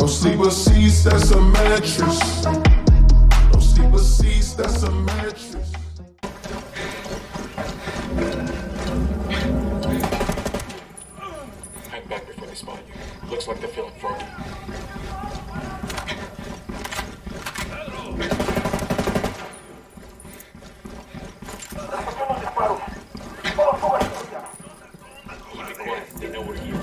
No sleeper seats, that's a mattress. No sleeper seats, that's a mattress. Hang back before they spot you. Looks like they're feeling froggy. Keep it quiet. They know we're here.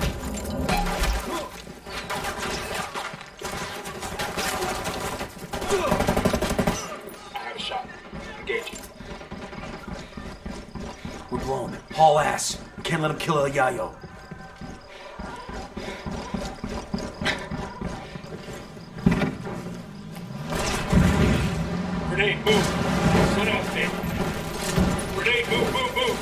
I have a shot. Engaging. We're blown. Haul ass. We can't let him kill El Yayo. Grenade, move. Set up, man. Grenade, move, move, move.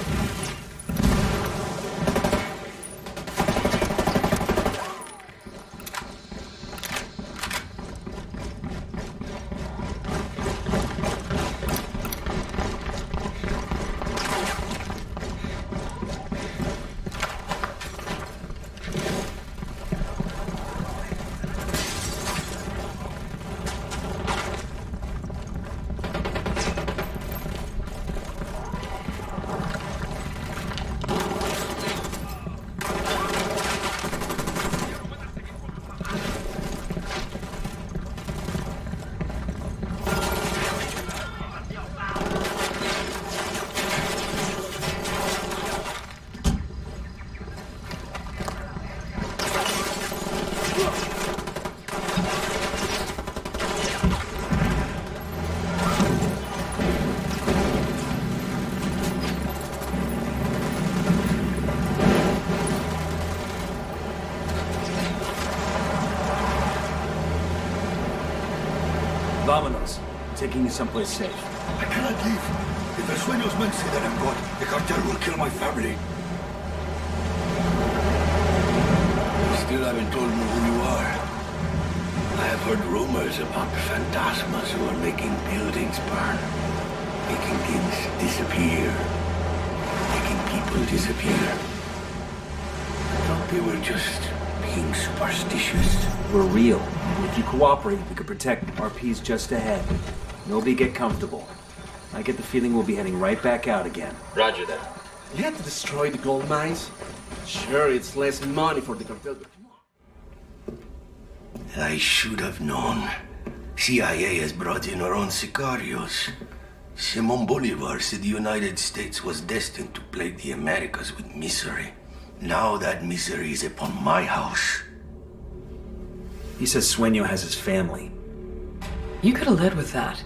Vámonos. I'm taking you someplace safe. I cannot leave. If the sueños men say that I'm gone, the cartel will kill my family. You still haven't told me who you are. I have heard rumors about phantasmas who are making buildings burn, making things disappear, making people disappear. I thought they were just being superstitious. We're real. And if you cooperate, we could protect RPs just ahead. Nobody get comfortable. I get the feeling we'll be heading right back out again. Roger that. You had to destroy the gold mines? Sure, it's less money for the cartel, but come on. I should have known. CIA has brought in our own sicarios. Simon Bolivar said the United States was destined to plague the Americas with misery. Now that misery is upon my house. He says Sueño has his family. You could have led with that.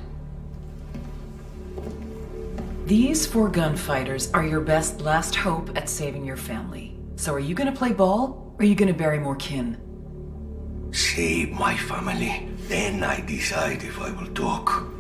These 4 gunfighters are your best last hope at saving your family. So are you gonna play ball, or are you gonna bury more kin? Save my family, then I decide if I will talk.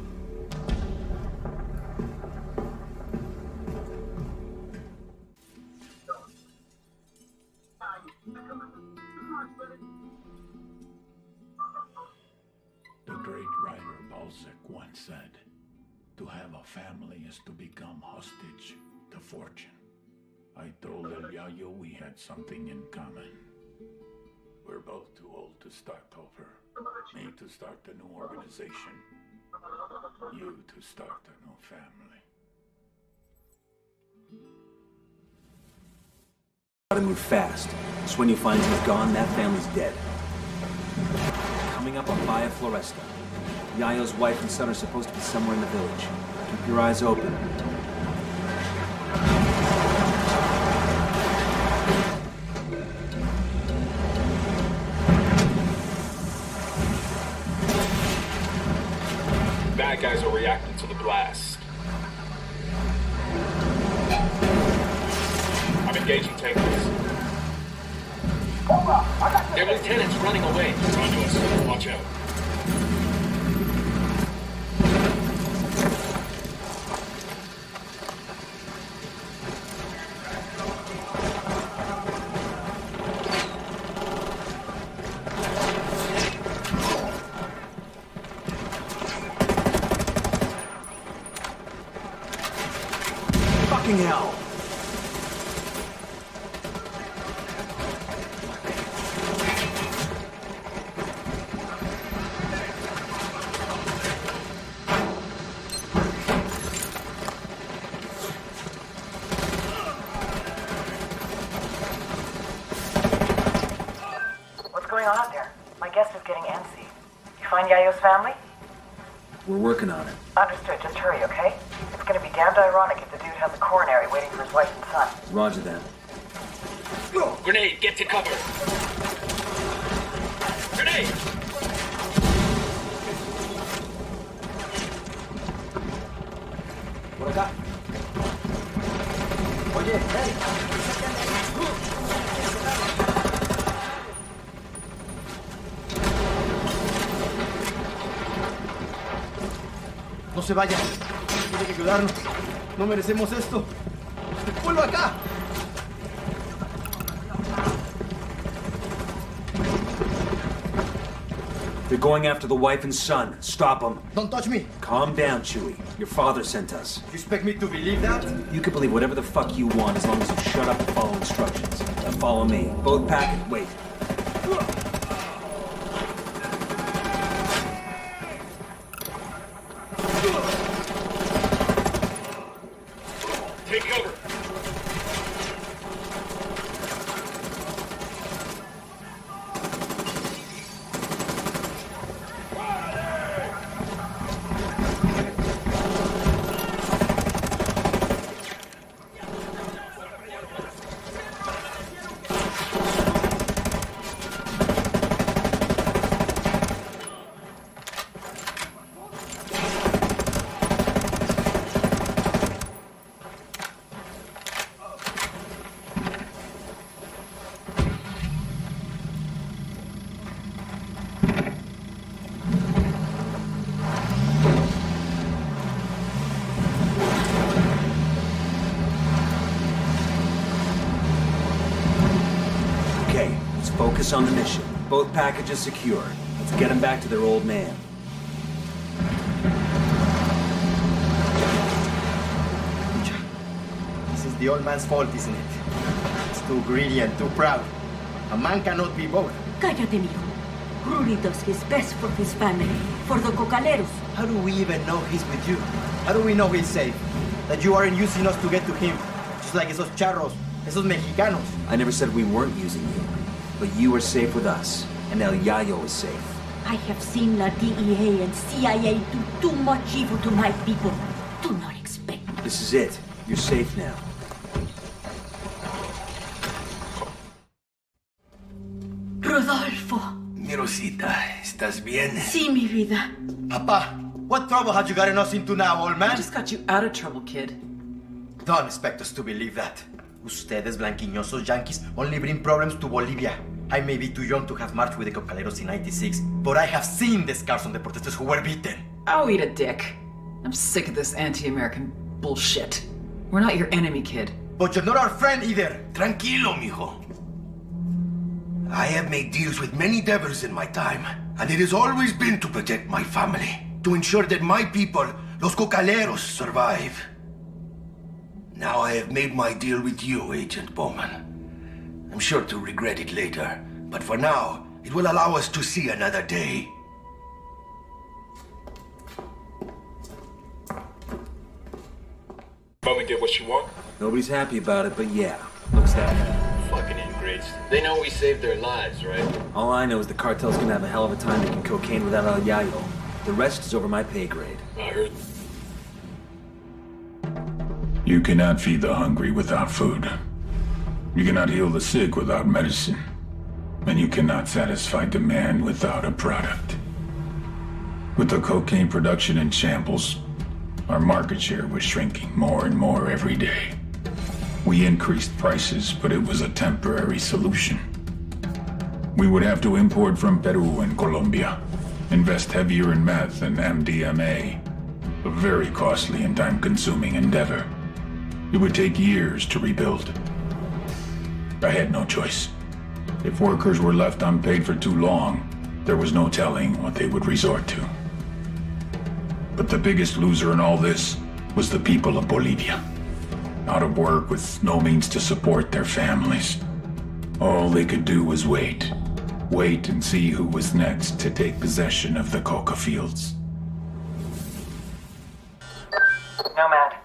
The great writer Balzac once said, "To have a family is to become hostage to fortune." I told El Yayo we had something in common. We're both too old to start over. Me to start a new organization. You to start a new family. Gotta move fast. Sueño finds he's gone, that family's dead. Coming up on Bahia Floresta. Yayo's wife and son are supposed to be somewhere in the village. Keep your eyes open. Bad guys are reacting to the blast. I'm engaging tankers. Their lieutenant's running away. It's onto us. Watch out. Fucking hell! going on out there? My guest is getting antsy. You find Yayo's family? We're working on it. Understood. Just hurry, okay? It's gonna be damned ironic if the dude has a coronary waiting for his wife and son. Roger that. Grenade, get to cover. Grenade! Por acá. Oye, hey. No se vaya. Tiene que ayudarnos. No merecemos esto. ¡Vuelva acá! They're going after the wife and son. Stop them. Don't touch me. Calm down, Chewie. Your father sent us. You expect me to believe that? You can believe whatever the fuck you want as long as you shut up and follow instructions. Now follow me. Both packets. Wait. Take cover. Okay, let's focus on the mission. Both packages secure. Let's get them back to their old man. This is the old man's fault, isn't it? He's too greedy and too proud. A man cannot be both. Cállate, mijo. Rudy does his best for his family, for the cocaleros. How do we even know he's with you? How do we know he's safe? That you aren't using us to get to him, just like esos charros, esos mexicanos. I never said we weren't using you, but you are safe with us, and El Yayo is safe. I have seen la DEA and CIA do too much evil to my people. Do not expect. This is it. You're safe now. Rodolfo. Mi Rosita, ¿estás bien? Sí, mi vida. Papa, what trouble had you gotten us into now, old I man? just got you out of trouble, kid. Don't expect us to believe that. Ustedes, blanquiñosos yankees, only bring problems to Bolivia. I may be too young to have marched with the cocaleros in '96, but I have seen the scars on the protesters who were beaten. Oh, eat a dick. I'm sick of this anti-American bullshit. We're not your enemy, kid. But you're not our friend either. Tranquilo, mijo. I have made deals with many devils in my time, and it has always been to protect my family, to ensure that my people, los cocaleros, survive. Now I have made my deal with you, Agent Bowman. I'm sure to regret it later, but for now, it will allow us to see another day. Mama get what she want? Nobody's happy about it, but yeah, looks that way. Fucking ingrates. They know we saved their lives, right? All I know is the cartel's gonna have a hell of a time making cocaine without El Yayo. The rest is over my pay grade. I heard. You cannot feed the hungry without food. You cannot heal the sick without medicine. And you cannot satisfy demand without a product. With the cocaine production in shambles, our market share was shrinking more and more every day. We increased prices, but it was a temporary solution. We would have to import from Peru and Colombia, invest heavier in meth and MDMA, a very costly and time-consuming endeavor. It would take years to rebuild. I had no choice. If workers were left unpaid for too long, there was no telling what they would resort to. But the biggest loser in all this was the people of Bolivia. Out of work with no means to support their families. All they could do was wait. Wait and see who was next to take possession of the coca fields. Nomad.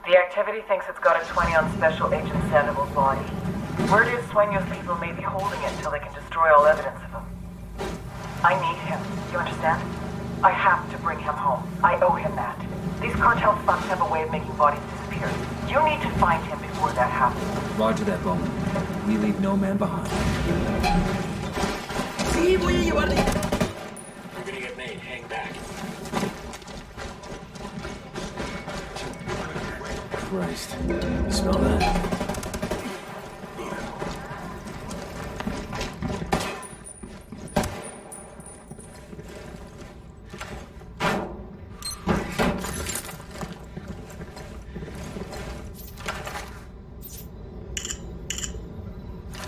The activity thinks it's got a 20 on Special Agent Sandoval's body. Word is Sueño's people may be holding it until they can destroy all evidence of him. I need him. You understand? I have to bring him home. I owe him that. These cartel thugs have a way of making bodies disappear. You need to find him before that happens. Roger that, Bowman. We leave no man behind. You're gonna get made. Hang back. Christ. Smell that?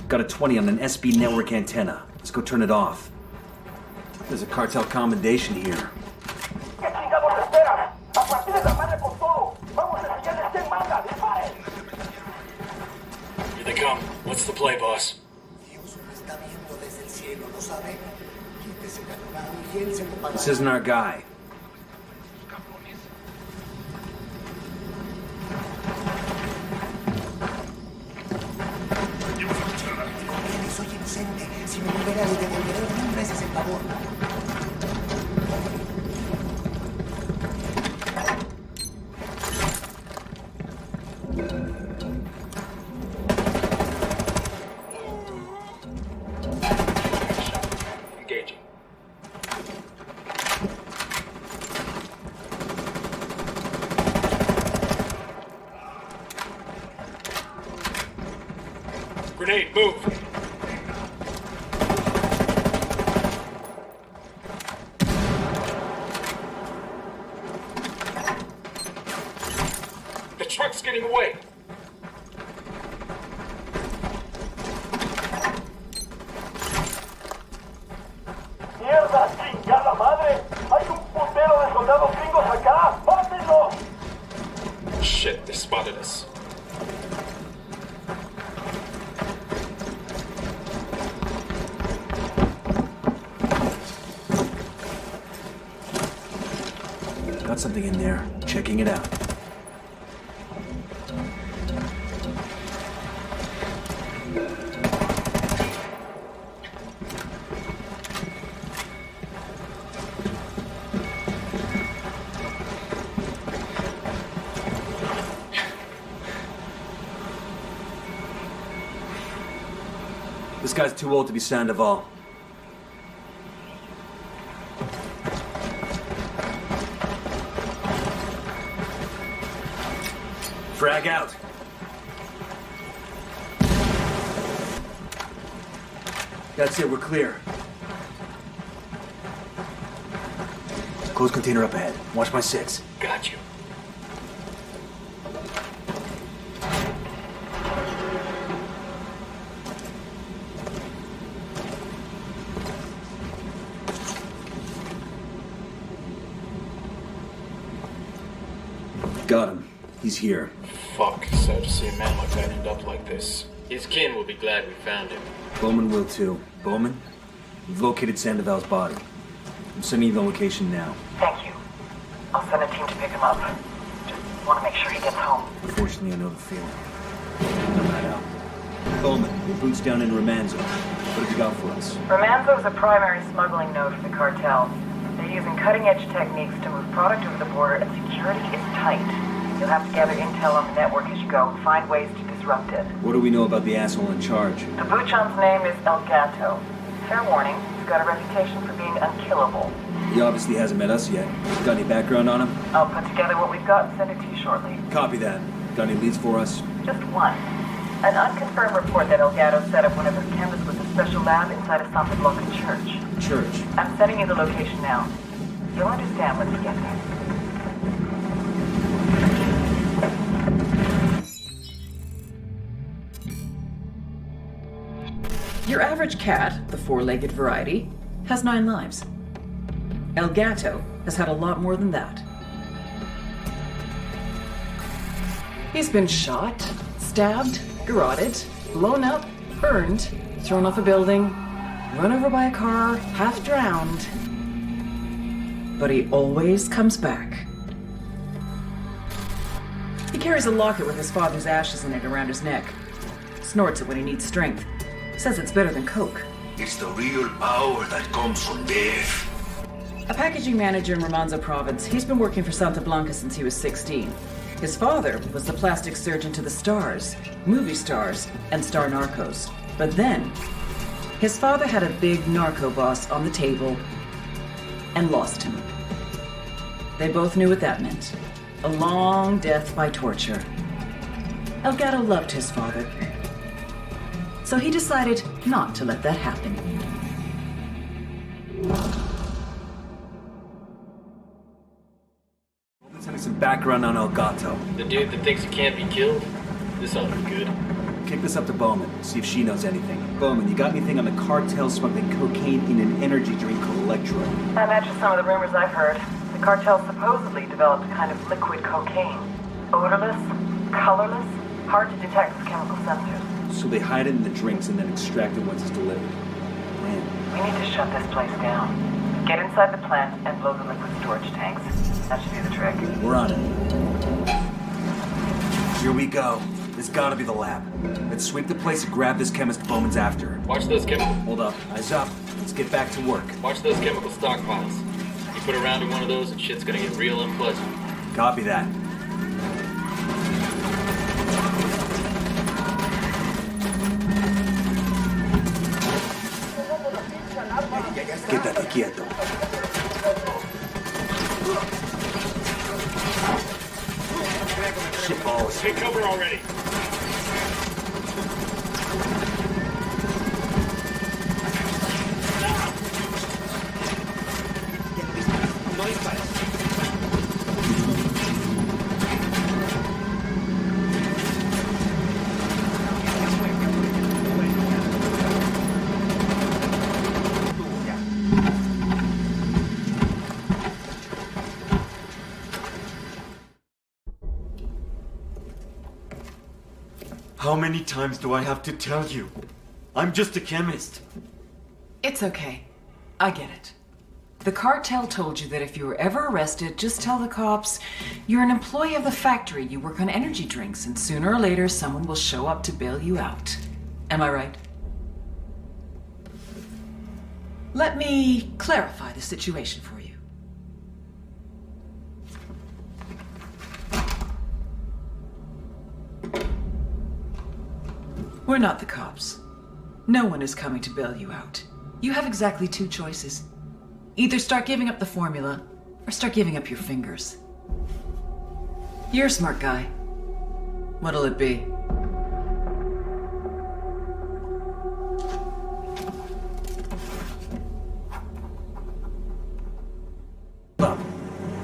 Got a 20 on an SB network antenna. Let's go turn it off. There's a cartel commendation here. Here they come. What's the play, boss? This isn't our guy. Engaging. Grenade, move! The truck's getting away! ¡Mierda, chingada madre! ¡Hay un putero de soldados gringos acá! ¡Mátenlos! Shit, they spotted us. Got something in there. Checking it out. This guy's too old to be Sandoval. Frag out. That's it, we're clear. Close container up ahead. Watch my six. Got you. Got him. He's here. Fuck, sad to see a man like that end up like this. His kin will be glad we found him. Bowman will too. Bowman, we've located Sandoval's body. I'm sending you the location now. Thank you. I'll send a team to pick him up. Just want to make sure he gets home. Unfortunately, I know the feeling. I'm not out. Bowman, your boots down in Romanzo. What have you got for us? Romanzo is a primary smuggling node for the cartel. They're using cutting-edge techniques to move product over the border, and security is tight. You'll have to gather intel on the network as you go and find ways to disrupt it. What do we know about the asshole in charge? The Buchon's name is El Gato. Fair warning, he's got a reputation for being unkillable. He obviously hasn't met us yet. Got any background on him? I'll put together what we've got and send it to you shortly. Copy that. Got any leads for us? Just one. An unconfirmed report that El Gato set up one of his chemists with a special lab inside a Santa Blanca church. Church. I'm sending you the location now. You'll understand when we get there. Your average cat, the four-legged variety, has 9 lives. El Gato has had a lot more than that. He's been shot, stabbed, garroted, blown up, burned, thrown off a building, run over by a car, half drowned. But he always comes back. He carries a locket with his father's ashes in it around his neck. Snorts it when he needs strength. Says it's better than coke. It's the real power that comes from death. A packaging manager in Romanzo province. He's been working for Santa Blanca since he was 16. His father was the plastic surgeon to the stars, movie stars, and star narcos. But then, his father had a big narco boss on the table and lost him. They both knew what that meant. A long death by torture. El Gato loved his father, so he decided not to let that happen. Let's have some background on El Gato. The dude that thinks he can't be killed? This ought to be good. Kick this up to Bowman, see if she knows anything. Bowman, you got anything on the cartel smuggling cocaine in an energy drink called Electroid? That matches some of the rumors I've heard. The cartel supposedly developed a kind of liquid cocaine. Odorless, colorless, hard to detect with chemical sensors. So they hide it in the drinks and then extract it once it's delivered. Man, We need to shut this place down. Get inside the plant and blow the liquid storage tanks. That should do the trick. we're on it. Here we go. This gotta be the lab. Let's sweep the place and grab this chemist Bowman's after. Watch those chemical. Hold up, eyes up. Let's get back to work. Watch those chemical stockpiles. You put a round in one of those and shit's gonna get real unpleasant. Copy that. Quédate quieto. Shit balls. Take cover already. How many times do I have to tell you? I'm just a chemist. It's okay. I get it. The cartel told you that if you were ever arrested, just tell the cops you're an employee of the factory, you work on energy drinks, and sooner or later someone will show up to bail you out. Am I right? Let me clarify the situation for you. We're not the cops. No one is coming to bail you out. You have exactly two choices. Either start giving up the formula, or start giving up your fingers. You're a smart guy. What'll it be? Up.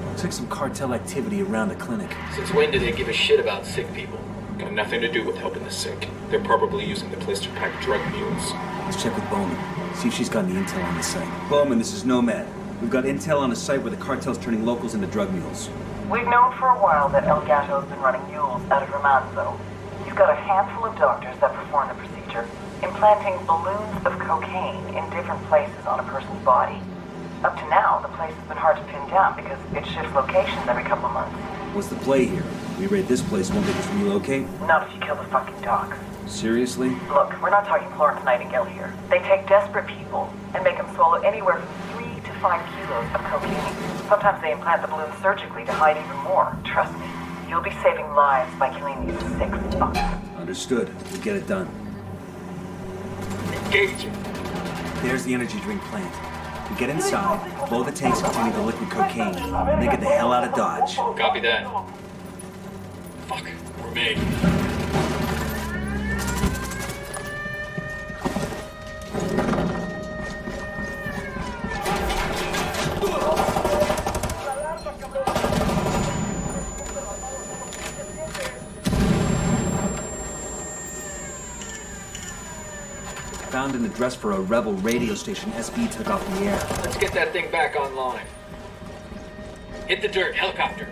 Looks like some cartel activity around the clinic. Since when do they give a shit about sick people? Got nothing to do with helping the sick. They're probably using the place to pack drug mules. Let's check with Bowman. See if she's got any intel on the site. Bowman, this is Nomad. We've got intel on a site where the cartel's turning locals into drug mules. We've known for a while that El Gato's been running mules out of Romanzo. He's got a handful of doctors that perform the procedure, implanting balloons of cocaine in different places on a person's body. Up to now, the place has been hard to pin down because it shifts locations every couple of months. What's the play here? We raid this place, won't they just relocate? Not if you kill the fucking docs. Seriously? Look, we're not talking Florence Nightingale here. They take desperate people and make them swallow anywhere from 3 to 5 kilos of cocaine. Sometimes they implant the balloons surgically to hide even more. Trust me, you'll be saving lives by killing these sick fucks. Understood. We'll get it done. Engage it. There's the energy drink plant. We get inside, blow the tanks containing the liquid cocaine, and then get the hell out of Dodge. Copy that. Fuck. We're made. Found an address for a rebel radio station SB took off the air. Let's get that thing back online. Hit the dirt, helicopter.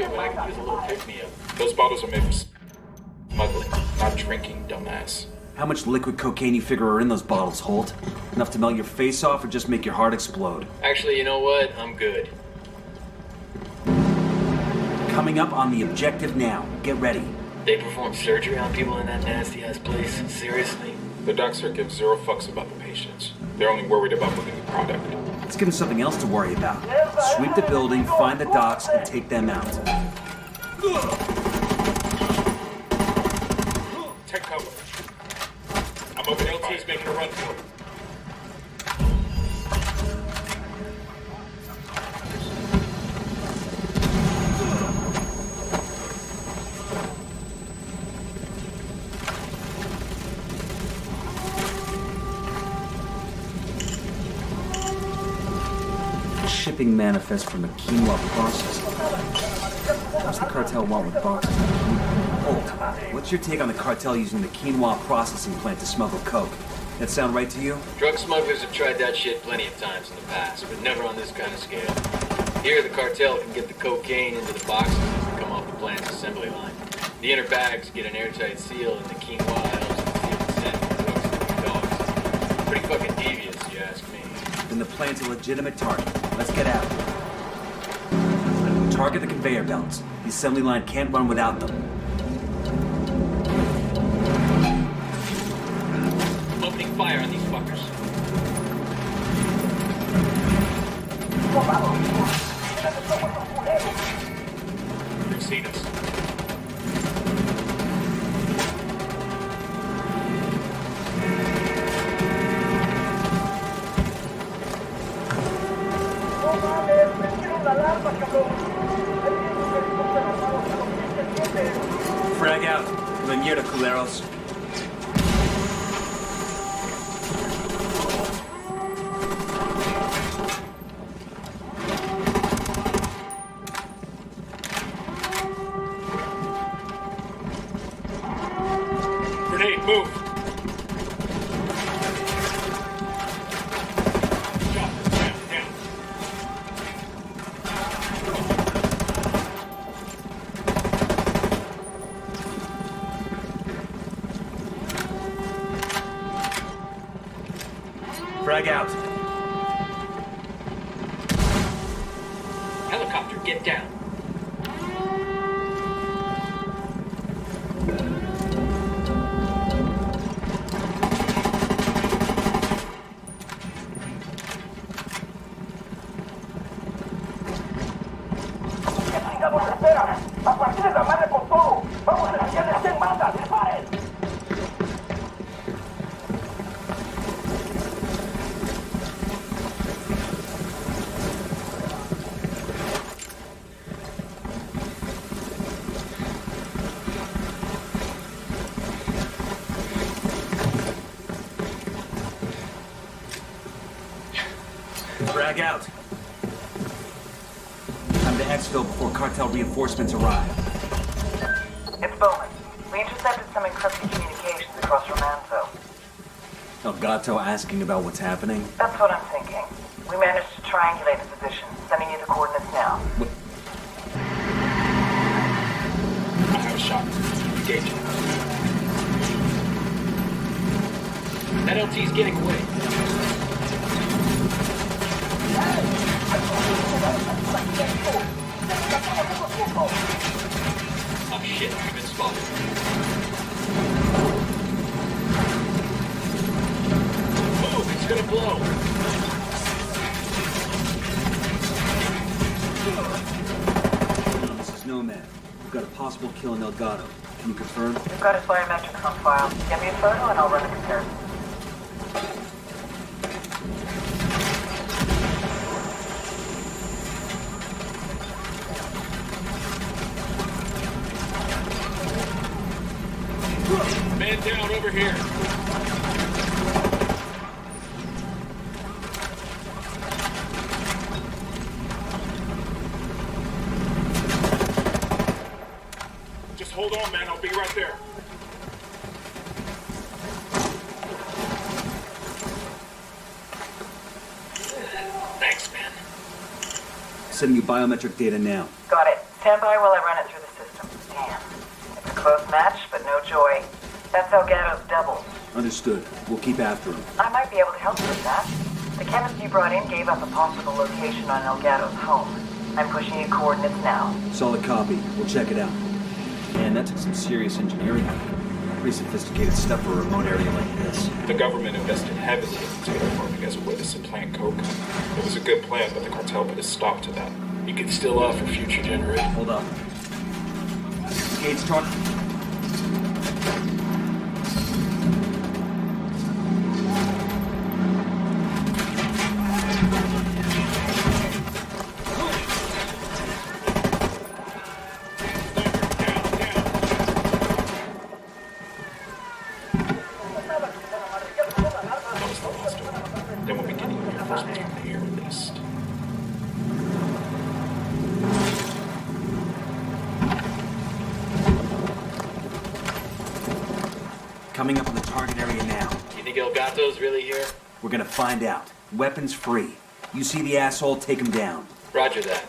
you, but I could use a little pick-me-up. Those bottles are made for smuggling, not drinking, dumbass. How much liquid cocaine you figure are in those bottles, Holt? Enough to melt your face off or just make your heart explode? Actually, you know what? I'm good. Coming up on the objective now. Get ready. They perform surgery on people in that nasty-ass place? Seriously? The docs here give zero fucks about the patients. They're only worried about moving the product. Let's give them something else to worry about. Sweep the building, find the docks, and take them out. Take cover. I'm over there. LT's making a run for it. Shipping manifest from a quinoa processing plant. What's the cartel want with boxes? Holt, what's your take on the cartel using the quinoa processing plant to smuggle coke? That sound right to you? Drug smugglers have tried that shit plenty of times in the past, but never on this kind of scale. Here, the cartel can get the cocaine into the boxes as they come off the plant's assembly line. The inner bags get an airtight seal, and the quinoa helps conceal the scent of the drugs to the dogs. Pretty fucking devious, you ask me. Then the plant's a legitimate target. Let's get at it. Target the conveyor belts. The assembly line can't run without them. I'm opening fire on these fuckers. They've seen us. Frag out. Venida, culeros. Grenade, move. Down. Frag out. Helicopter, get down. ¿Qué chingados esperan? A partir de la madre con todo. Vamos a enseñarles quién manda. ¡Disparen! Frag out. Time to exfil before cartel reinforcements arrive. It's Bowman. We intercepted some encrypted communications across Romanzo. El Gato asking about what's happening? That's what I'm thinking. We managed to triangulate the position, sending you the coordinates now. I have a shot. Engage it. That LT's getting away. Oh shit, we've been spotted. Move, it's gonna blow. This is Nomad. We've got a possible kill in El Gato. Can you confirm? We've got his biometrics on file. Get me a photo and I'll run the comparison. Man down over here. Just hold on, man. I'll be right there. Thanks, man. Sending you biometric data now. Got it. Stand by while I run it through the system. Damn. It's a close match, but no joy. That's Elgato's double. Understood. We'll keep after him. I might be able to help you with that. The chemist you brought in gave up a possible location on Elgato's home. I'm pushing you coordinates now. Solid copy. We'll check it out. Man, that took some serious engineering. Pretty sophisticated stuff for a remote area like this. The government invested heavily in terror farming as a way to supplant coke. It was a good plan, but the cartel put a stop to that. You can still offer future generations. Hold up. Gates truck. Then we'll be getting reinforcements from the air list. Coming up on the target area now. You think Elgato's really here? We're gonna find out. Weapons free. You see the asshole, take him down. Roger that.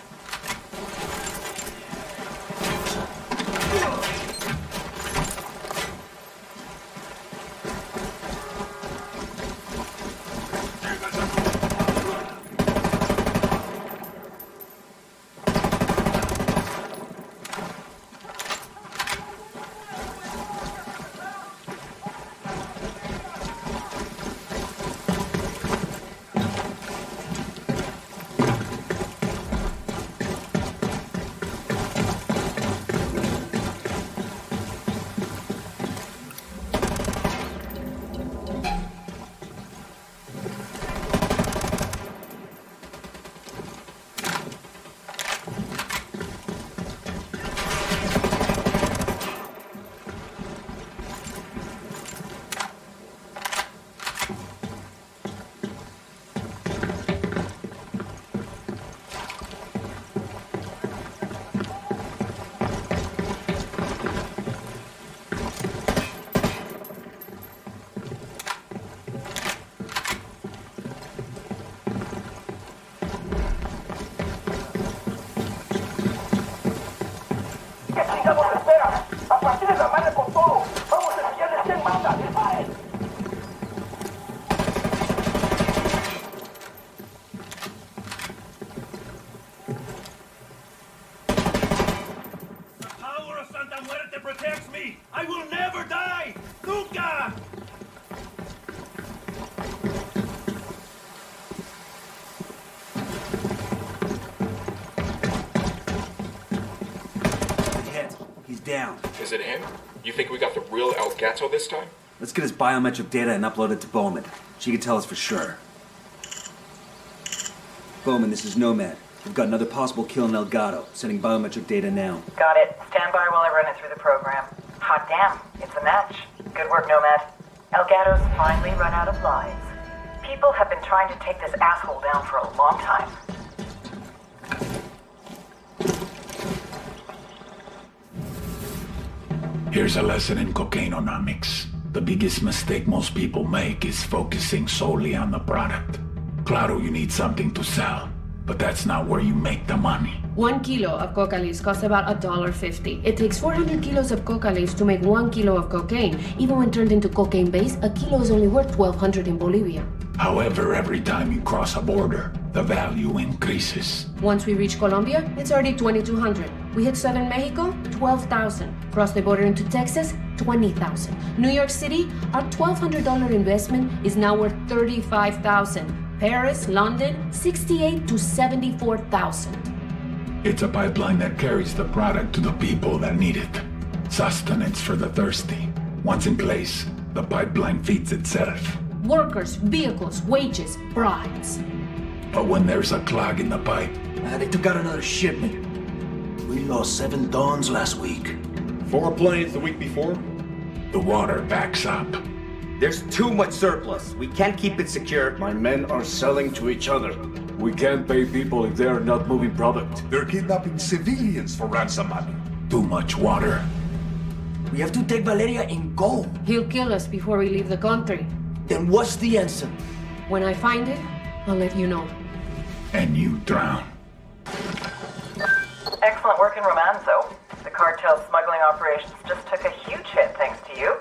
Down. Is it him? You think we got the real Elgato this time? Let's get his biometric data and upload it to Bowman. She can tell us for sure. Bowman, this is Nomad. We've got another possible kill in Elgato. Sending biometric data now. Got it. Stand by while I run it through the program. Hot damn. It's a match. Good work, Nomad. Elgato's finally run out of lives. People have been trying to take this asshole down for a long time. Here's a lesson in cocaineonomics. The biggest mistake most people make is focusing solely on the product. Claro, you need something to sell, but that's not where you make the money. 1 kilo of coca leaves costs about $1.50. It takes 400 kilos of coca leaves to make 1 kilo of cocaine. Even when turned into cocaine base, a kilo is only worth $1,200 in Bolivia. However, every time you cross a border, the value increases. Once we reach Colombia, it's already $2,200. We hit southern Mexico, $12,000. Cross the border into Texas, $20,000. New York City, our $1,200 investment is now worth $35,000. Paris, London, $68,000 to $74,000. It's a pipeline that carries the product to the people that need it. Sustenance for the thirsty. Once in place, the pipeline feeds itself. Workers, vehicles, wages, bribes. But when there's a clog in the pipe... They took out another shipment. We lost 7 tons last week. 4 planes the week before. The water backs up. There's too much surplus. We can't keep it secure. My men are selling to each other. We can't pay people if they are not moving product. They're kidnapping civilians for ransom money. Too much water. We have to take Valeria and go. He'll kill us before we leave the country. Then what's the answer? When I find it, I'll let you know. And you drown. Excellent. excellent work in Romanzo. The cartel's smuggling operations just took a huge hit thanks to you.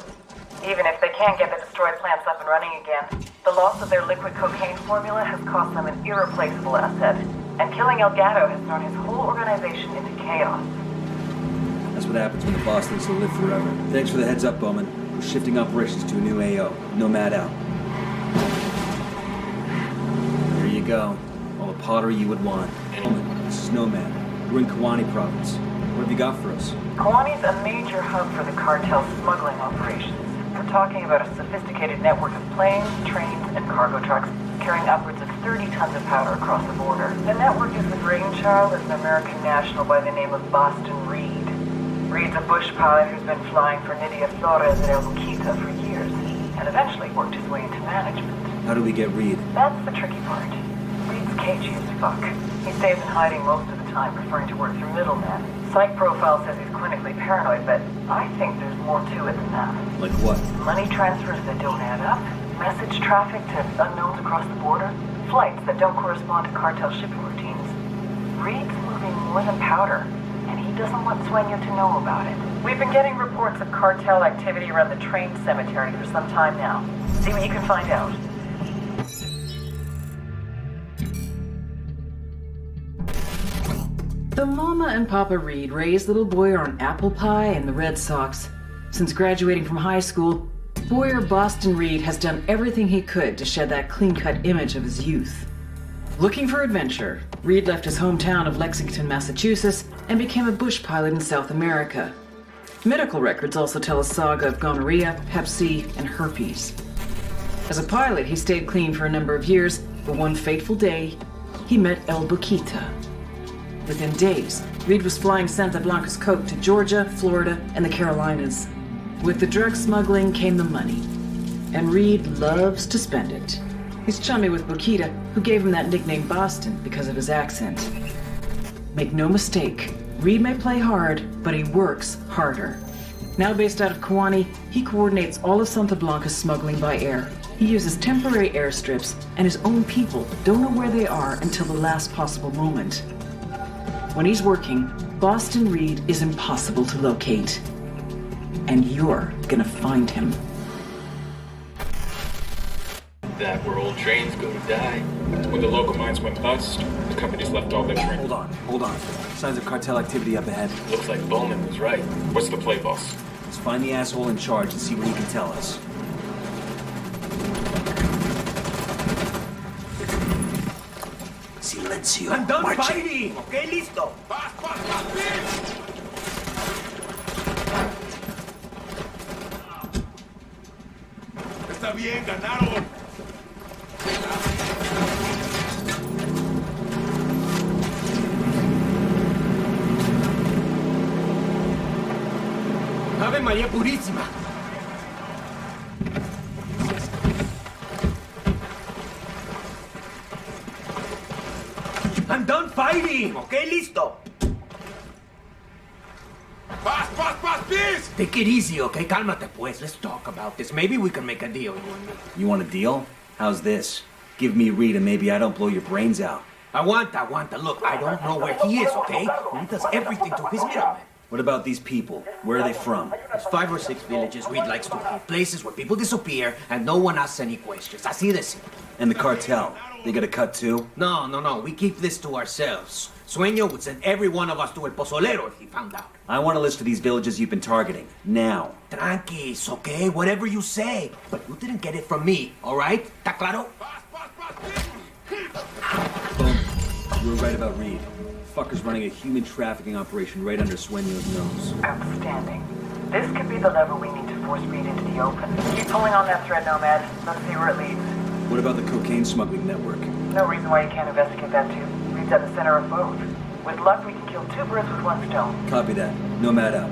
Even if they can get the destroyed plants up and running again, the loss of their liquid cocaine formula has cost them an irreplaceable asset. And killing El Gato has thrown his whole organization into chaos. That's what happens when the boss thinks he'll live forever. Thanks for the heads up, Bowman. We're shifting operations to a new AO. Nomad out. Here you go. All the pottery you would want. Bowman, this is Nomad. We're in Kawani province. What have you got for us? Kawani's a major hub for the cartel's smuggling operations. We're talking about a sophisticated network of planes, trains, and cargo trucks carrying upwards of 30 tons of powder across the border. The network is the brainchild of an American national by the name of Boston Reed. Reed's a bush pilot who's been flying for Nydia Flores at El Boquita for years, and eventually worked his way into management. How do we get Reed? That's the tricky part. Reed's cagey as fuck. He stays in hiding most of the time, preferring to work through middlemen. Psych profile says he's clinically paranoid, but I think there's more to it than that. Like what? Money transfers that don't add up, message traffic to unknowns across the border, flights that don't correspond to cartel shipping routines. Reed's moving more than powder, and he doesn't want Sueño to know about it. We've been getting reports of cartel activity around the train cemetery for some time now. See what you can find out. The Mama and Papa Reed raised little Boyer on apple pie and the Red Sox. Since graduating from high school, Boyer Boston Reed has done everything he could to shed that clean-cut image of his youth. Looking for adventure, Reed left his hometown of Lexington, Massachusetts, and became a bush pilot in South America. Medical records also tell a saga of gonorrhea, hep C, and herpes. As a pilot, he stayed clean for a number of years, but one fateful day, he met El Boquita. Within days, Reed was flying Santa Blanca's coke to Georgia, Florida, and the Carolinas. With the drug smuggling came the money, and Reed loves to spend it. He's chummy with Boquita, who gave him that nickname Boston because of his accent. Make no mistake, Reed may play hard, but he works harder. Now based out of Kawani, he coordinates all of Santa Blanca's smuggling by air. He uses temporary airstrips, and his own people don't know where they are until the last possible moment. When he's working, Boston Reed is impossible to locate. And you're gonna find him. That where old trains go to die. When the local mines went bust, the companies left all their trains. Hold on. Signs of cartel activity up ahead. Looks like Bowman was right. What's the play, boss? Let's find the asshole in charge and see what he can tell us. Silencio. I'm done Marche. fighting! Okay, listo! Está bien, ganaron. Ave María Purísima! I'm done fighting! Okay, listo! Please! Take it easy, okay? Cálmate, pues. Let's talk about this. Maybe we can make a deal, you and me. You want a deal? How's this? Give me Reed and maybe I don't blow your brains out. Aguanta. Look, I don't know where he is, okay? He does everything to his middleman. What about these people? Where are they from? There's 5 or 6 villages Reed likes to hit. Places where people disappear and no one asks any questions. Así de simple. And the cartel? They got a cut too? No. We keep this to ourselves. Sueño would send every one of us to El Pozolero if he found out. I want a list of these villages you've been targeting. Now. Tranquis, okay? Whatever you say. But you didn't get it from me, all right? ¿Está claro? Boom. You were right about Reed. Fucker's running a human trafficking operation right under Sueño's nose. Outstanding. This could be the lever we need to force Reed into the open. Keep pulling on that thread, Nomad. Let's see where it leads. What about the cocaine smuggling network? No reason why you can't investigate that too. Reed's at the center of both. With luck, we can kill 2 birds with 1 stone. Copy that. Nomad out.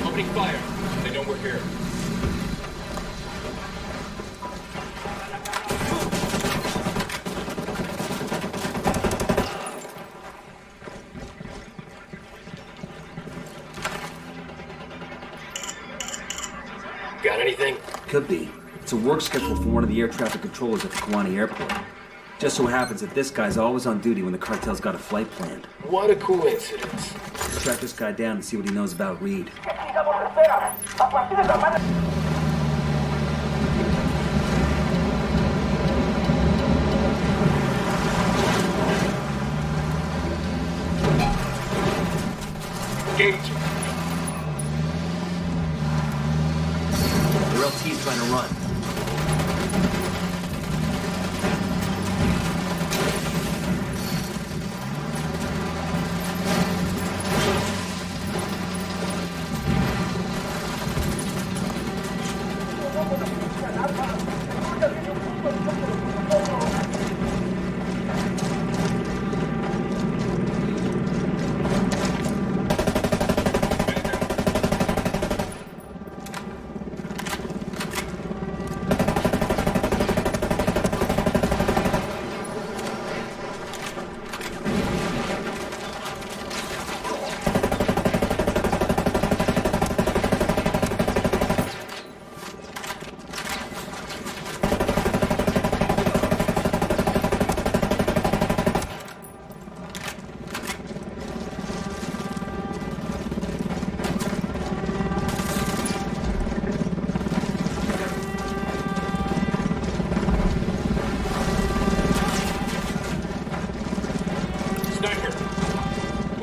Opening fire. They know we're here. Got anything? Could be. It's a work schedule for one of the air traffic controllers at the Kawani airport. Just so happens that this guy's always on duty when the cartel's got a flight planned. What a coincidence. Let's track this guy down and see what he knows about Reed. Engage. The LT's trying to run.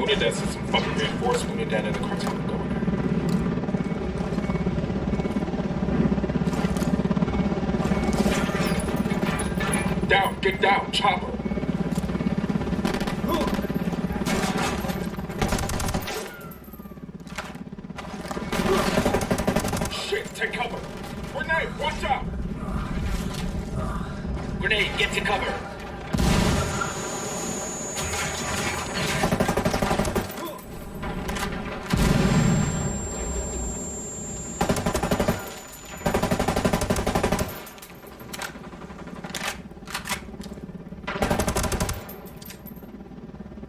Unidad sent some fucking reinforced Unidad and the cartel to go in there. Down, get down, chopper. Shit, take cover. Grenade, watch out. Grenade, get to cover.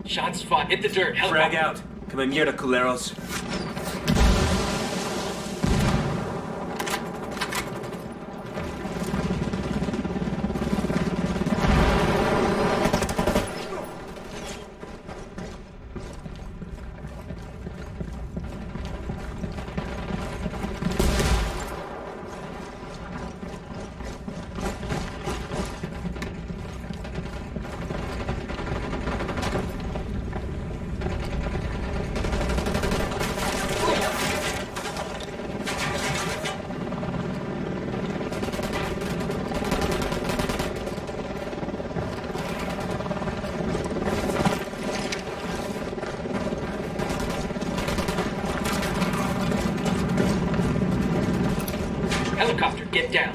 Shot spot, hit the dirt. Frag out. Come in mierda, culeros. Helicopter, get down.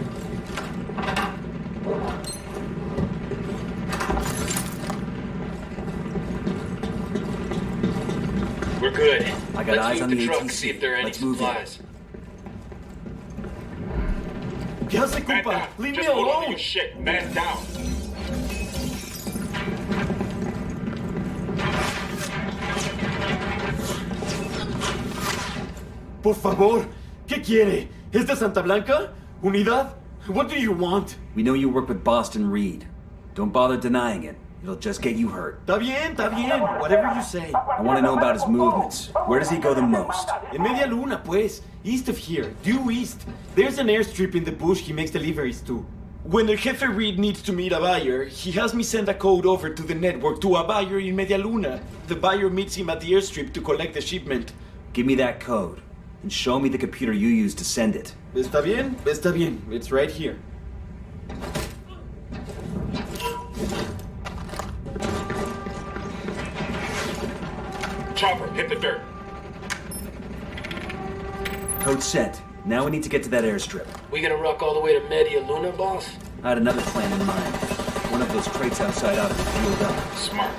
We're good. I got eyes on the truck, ATC. see if there are any Let's move supplies. ¿Qué hace, compa? Leave me alone. Shit, man down. Por favor, ¿qué quiere? ¿Es de Santa Blanca? ¿Unidad? What do you want? We know you work with Boston Reed. Don't bother denying it. It'll just get you hurt. Está bien. Whatever you say. I want to know about his movements. Where does he go the most? En Media Luna, pues. East of here. Due east. There's an airstrip in the bush he makes deliveries to. When El Jefe Reed needs to meet a buyer, he has me send a code over to the network to a buyer in Media Luna. The buyer meets him at the airstrip to collect the shipment. Give me that code. And show me the computer you used to send it. Está bien. It's right here. Chopper, hit the dirt. Code sent. Now we need to get to that airstrip. We gonna rock all the way to Media Luna, boss? I had another plan in mind. One of those crates outside ought to be fueled up. Smart.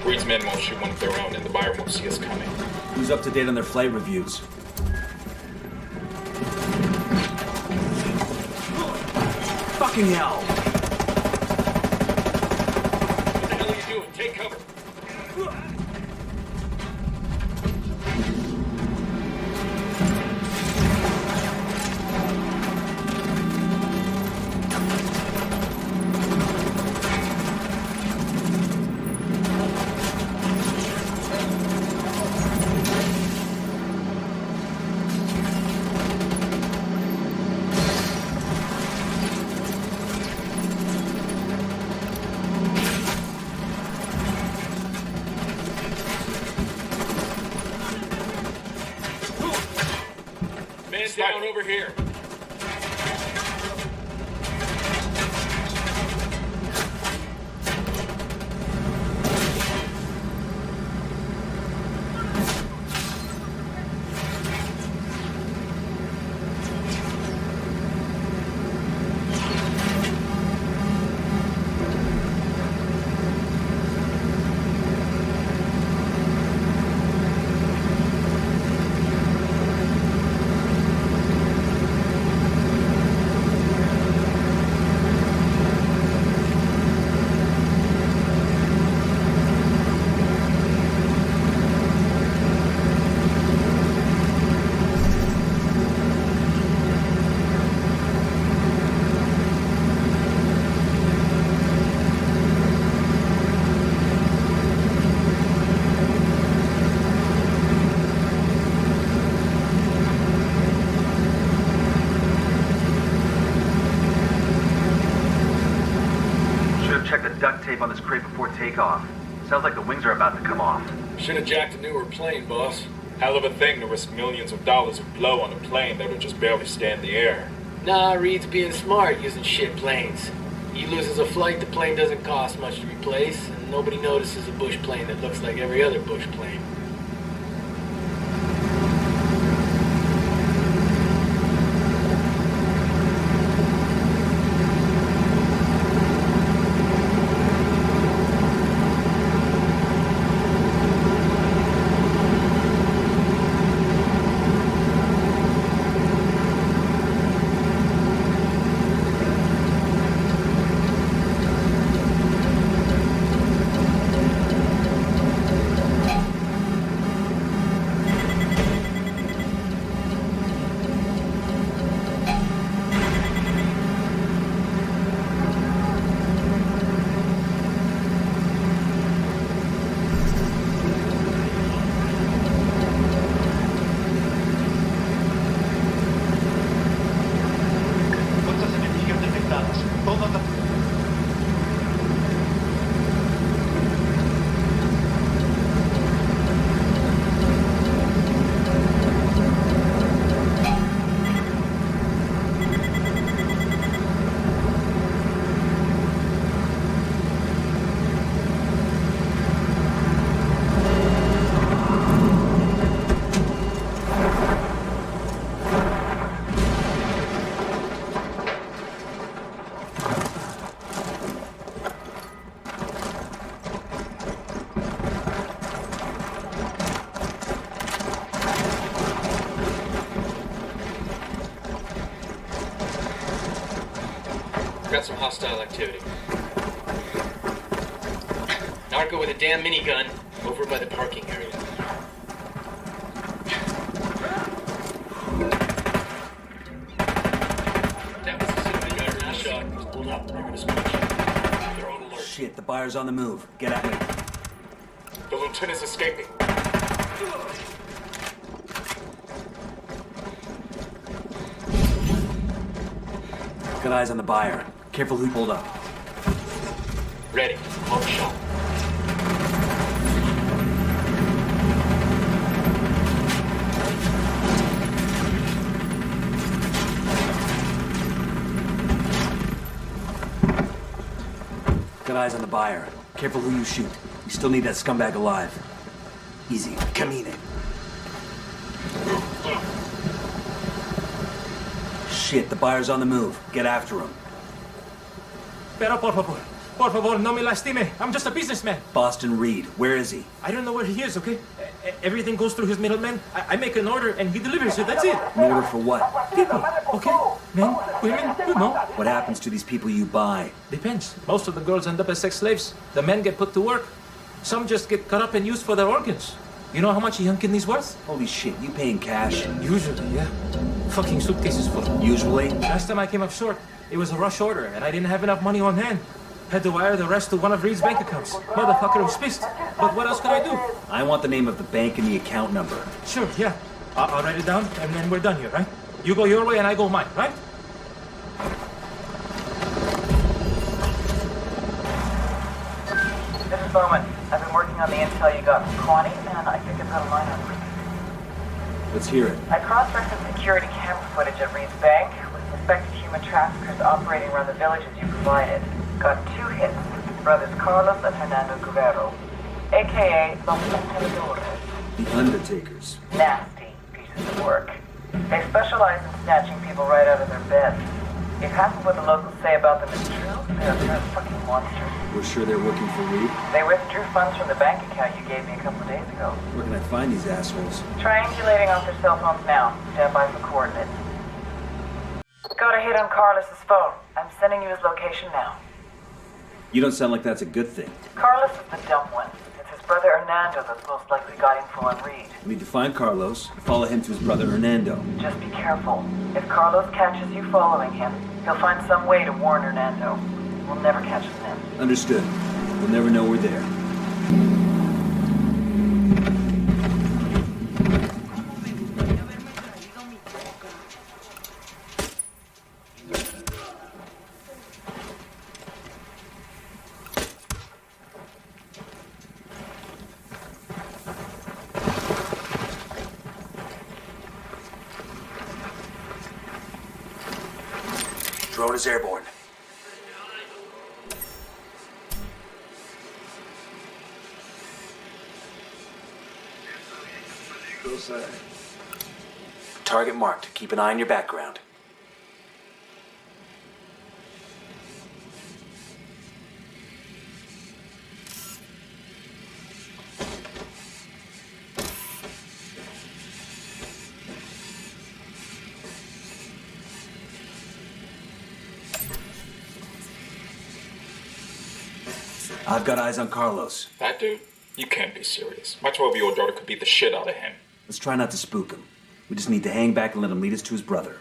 Reed's men won't shoot one of their own, and the buyer won't see us coming. Who's up to date on their flight reviews? Fucking hell! What the hell are you doing? Take cover. down over here. Check the duct tape on this crate before takeoff. Sounds like the wings are about to come off. Should have jacked a newer plane, boss. Hell of a thing to risk millions of dollars of blow on a plane that would just barely stay in the air. Nah, Reed's being smart using shit planes. He loses a flight, the plane doesn't cost much to replace, and nobody notices a bush plane that looks like every other bush plane. Got some hostile activity. Narco with a damn minigun over by the parking area. That was the citizen guy who was shot. Hold up, they're gonna switch. They're on alert. Shit, the buyer's on the move. Get at me. The lieutenant's escaping. Got eyes on the buyer. Careful who pulled up. Ready. Call the shot. Got eyes on the buyer. Careful who you shoot. You still need that scumbag alive. Easy. Camine. Shit, the buyer's on the move. Get after him. Pero por favor, no me lastime. I'm just a businessman. Boston Reed, where is he? I don't know where he is, okay? Everything goes through his middleman. I make an order and he delivers it, that's it. An order for what? People, okay? Men, women, you know. What happens to these people you buy? Depends. Most of the girls end up as sex slaves. The men get put to work. Some just get cut up and used for their organs. You know how much a young kidney's worth? Holy shit, you paying cash? Usually, yeah. Fucking suitcases full. Usually? Last time I came up short, it was a rush order and I didn't have enough money on hand. Had to wire the rest to one of Reed's bank accounts. Motherfucker was pissed. But what else could I do? I want the name of the bank and the account number. Sure, yeah. I'll write it down and then we're done here, right? You go your way and I go mine, right? This is Bowman. I've been working on the intel you got from Connie, and I think I've got a line on Reed. Let's hear it. I cross-referenced security camera footage at Reed's Bank with suspected human traffickers operating around the villages you provided. Got 2 hits. Brothers Carlos and Hernando Guerrero, a.k.a. Los Entrenadores. The Undertakers. Nasty pieces of work. They specialize in snatching people right out of their beds. If half of what the locals say about them is true, they're fucking monsters. We're sure they're working for Reed? They withdrew funds from the bank account you gave me a couple of days ago. Where can I find these assholes? Triangulating off their cell phones now. Stand by for coordinates. Got a hit on Carlos's phone. I'm sending you his location now. You don't sound like that's a good thing. Carlos is the dumb one. It's his brother Hernando that's most likely got info on Reed. We need to find Carlos and follow him to his brother Hernando. Just be careful. If Carlos catches you following him, he'll find some way to warn Hernando. We'll never catch him then. Understood. We'll never know we're there. Drone is airborne. Target marked. Keep an eye on your background. I've got eyes on Carlos. That dude? You can't be serious. My 12-year-old daughter could beat the shit out of him. Let's try not to spook him. We just need to hang back and let him lead us to his brother.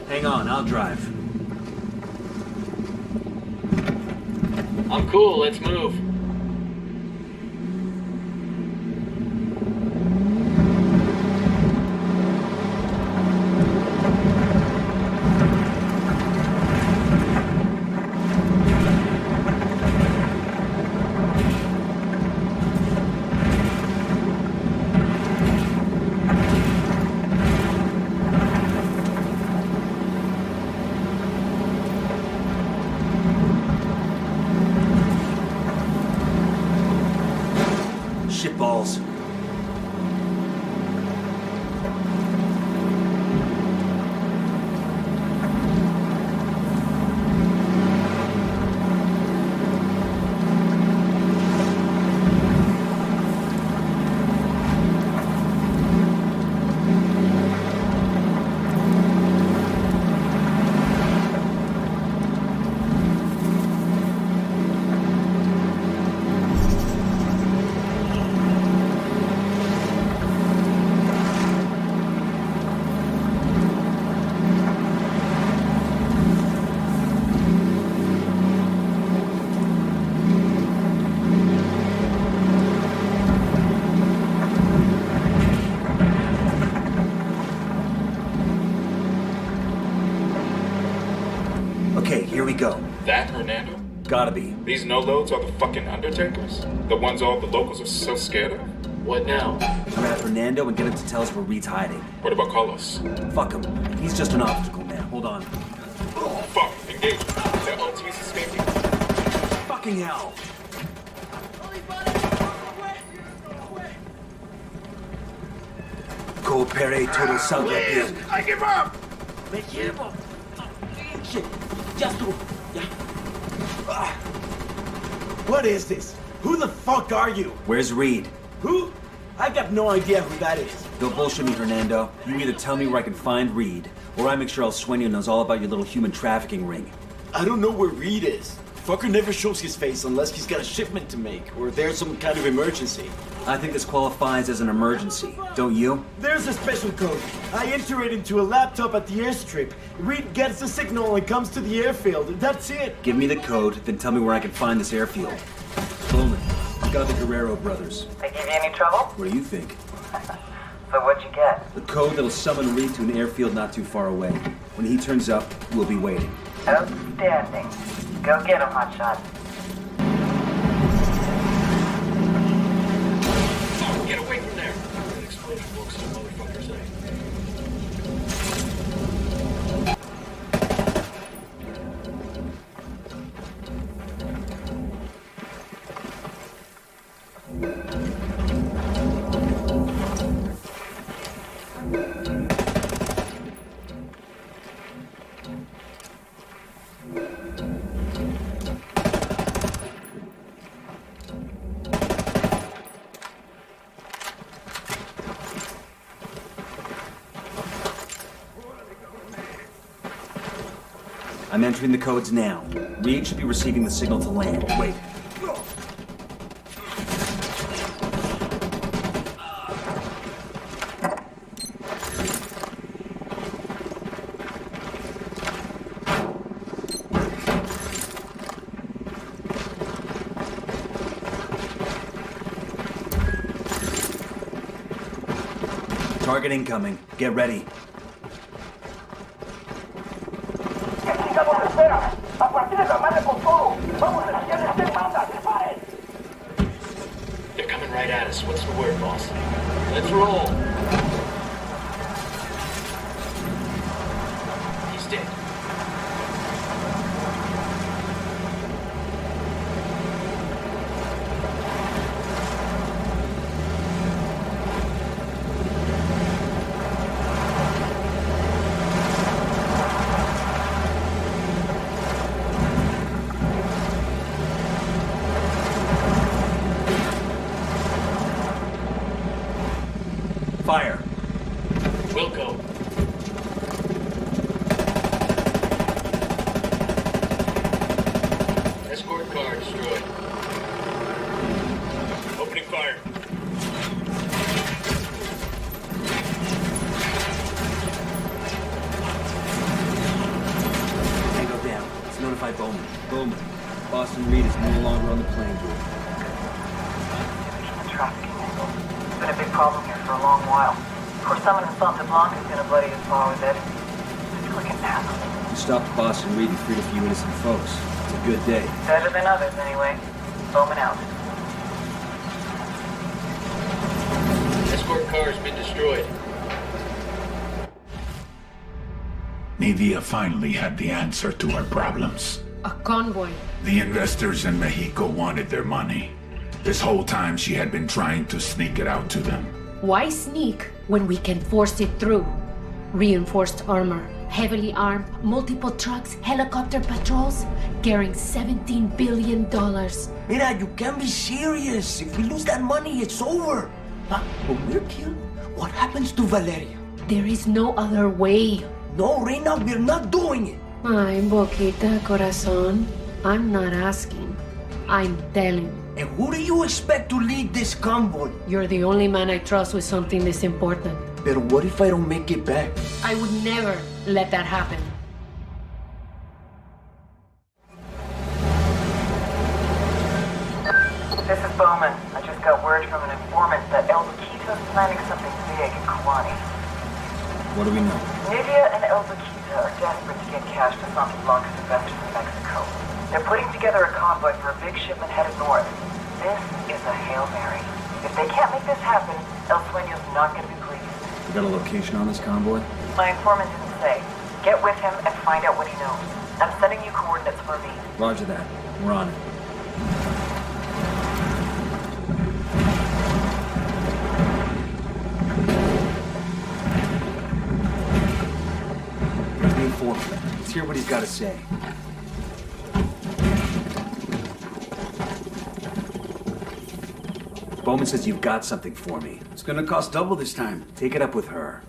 Hang on, I'll drive. I'm cool, let's move. Shitballs. Okay, here we go. That Hernando? Gotta be. These no-loads are the fucking Undertakers? The ones all the locals are so scared of? What now? Grab Hernando and get him to tell us where Reed's hiding. What about Carlos? Fuck him. He's just an obstacle man. Hold on. Oh, fuck. Engage. Their LT's escaping. Fucking hell. Coopere todo salga bien. I give up! Me llevo. Shit. Just do. Yeah. What is this? Who the fuck are you? Where's Reed? Who? I got no idea who that is. Don't bullshit me, Hernando. You either tell me where I can find Reed, or I make sure El Sueño knows all about your little human trafficking ring. I don't know where Reed is. Fucker never shows his face unless he's got a shipment to make, or there's some kind of emergency. I think this qualifies as an emergency, don't you? There's a special code. I enter it into a laptop at the airstrip. Reed gets the signal and comes to the airfield. That's it. Give me the code, then tell me where I can find this airfield. Bowman, got the Guerrero brothers. They give you any trouble? What do you think? So what'd you get? The code that'll summon Reed to an airfield not too far away. When he turns up, we'll be waiting. Outstanding. Go get him, hotshot. Get away from there! An explosion woke some motherfuckers up. I'm entering the codes now. Reed should be receiving the signal to land. Wait. Target incoming. Get ready. They're coming right at us. What's the word, boss? Let's roll. He's dead. Fire. Wilco. Escort car destroyed. Opening fire. Tango down. Let's notify Bowman. Bowman. Boston Reed is no longer on the playing board. Trafficking angle. It's been a big problem here for a long while. Of course, someone in Santa Blanca's gonna bloody his paw with it. I feel like an asshole. We stopped Boston Reed and freed a few innocent folks. It's a good day. Better than others, anyway. Bowman out. Escort car's been destroyed. Navia finally had the answer to our problems. A convoy. The investors in Mexico wanted their money. This whole time she had been trying to sneak it out to them. Why sneak when we can force it through? Reinforced armor, heavily armed, multiple trucks, helicopter patrols, carrying $17 billion. Mira, you can't be serious. If we lose that money, it's over. But when we're killed, what happens to Valeria? There is no other way. No, Reina, we're not doing it. Ay, Boquita, corazón. I'm not asking. I'm telling. And who do you expect to lead this convoy? You're the only man I trust with something this important. But what if I don't make it back? I would never let that happen. This is Bowman. I just got word from an informant that El Boquita's planning something big in Kalani. What do we know? Nivea and El Boquita are desperate to get cash to Santa Blanca's investors in Mexico. They're putting together a convoy for a big shipment headed north. This is a Hail Mary. If they can't make this happen, El Sueño's not going to be pleased. You got a location on this convoy? My informant didn't say. Get with him and find out what he knows. I'm sending you coordinates for me. Roger that. We're on it. Here's the informant. Let's hear what he's got to say. Bowman says you've got something for me. It's gonna cost double this time. Take it up with her.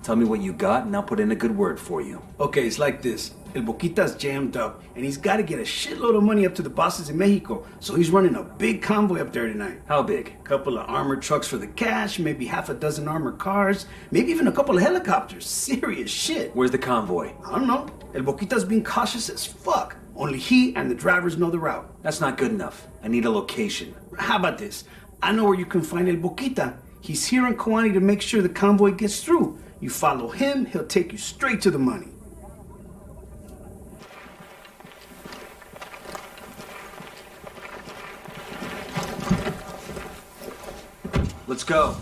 Tell me what you got, and I'll put in a good word for you. Okay, it's like this. El Boquita's jammed up, and he's got to get a shitload of money up to the bosses in Mexico, so he's running a big convoy up there tonight. How big? A couple of armored trucks for the cash, maybe half a dozen armored cars, maybe even a couple of helicopters. Serious shit. Where's the convoy? I don't know. El Boquita's being cautious as fuck. Only he and the drivers know the route. That's not good enough. I need a location. How about this? I know where you can find El Boquita. He's here in Kawani to make sure the convoy gets through. You follow him, he'll take you straight to the money. Let's go.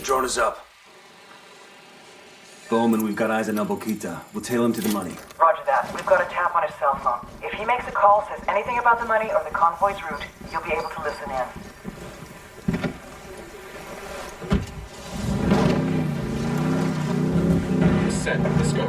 Drone is up. Bowman, we've got eyes on El Boquita. We'll tail him to the money. Roger that. We've got a tap on his cell phone. If he makes a call, says anything about the money or the convoy's route, you'll be able to listen in. Set. Let's go.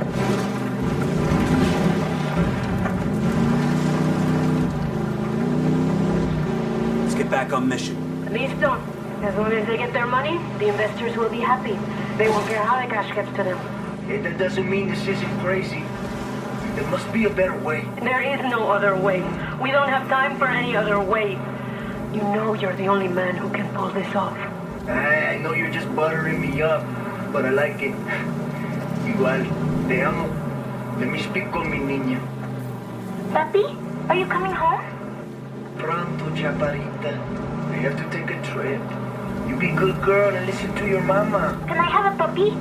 Let's get back on mission. Listo. As long as they get their money, the investors will be happy. They won't care how the cash gets to them. That doesn't mean this isn't crazy. There must be a better way. There is no other way. We don't have time for any other way. You know you're the only man who can pull this off. I know you're just buttering me up, but I like it. Igual, te amo. Let me speak con mi niña. Papi, are you coming home? Pronto, chaparrita. I have to take a trip. You be a good girl and listen to your mama. Can I have a puppy?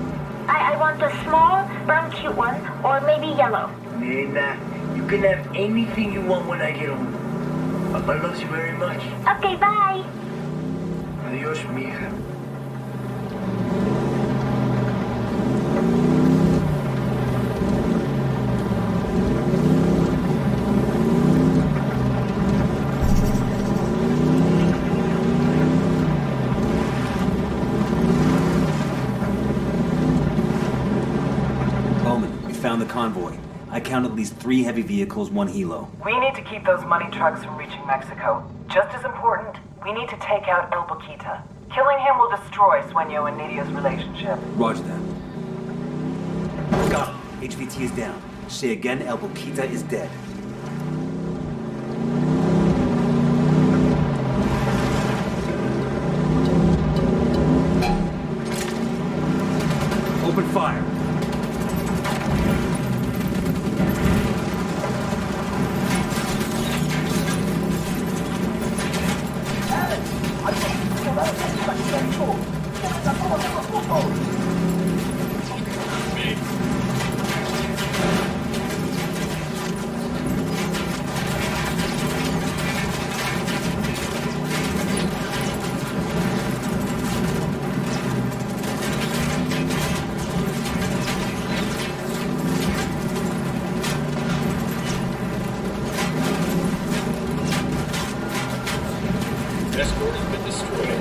I want a small, brown, cute one, or maybe yellow. Nena, you can have anything you want when I get home. Papa loves you very much. Okay, bye. Adios, mija. Found the convoy. I count at least 3 heavy vehicles, 1 helo. We need to keep those money trucks from reaching Mexico. Just as important, we need to take out El Boquita. Killing him will destroy Sueño and Nidia's relationship. Roger that. Got him. HVT is down. Say again, El Boquita is dead. Open fire. Escort has been destroyed.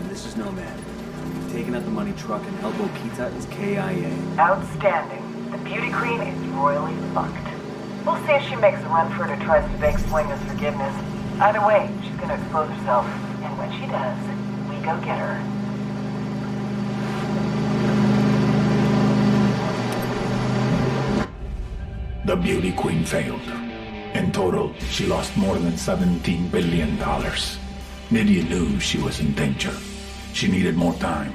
This is Nomad. Taking out the money truck and El Boquita is KIA. Outstanding. The beauty queen is royally fucked. We'll see if she makes a run for it or tries to beg Sueño's forgiveness. Either way, she's gonna expose herself. And when she does, we go get her. The beauty queen failed. In total, she lost more than $17 billion. Nydia knew she was in danger. She needed more time.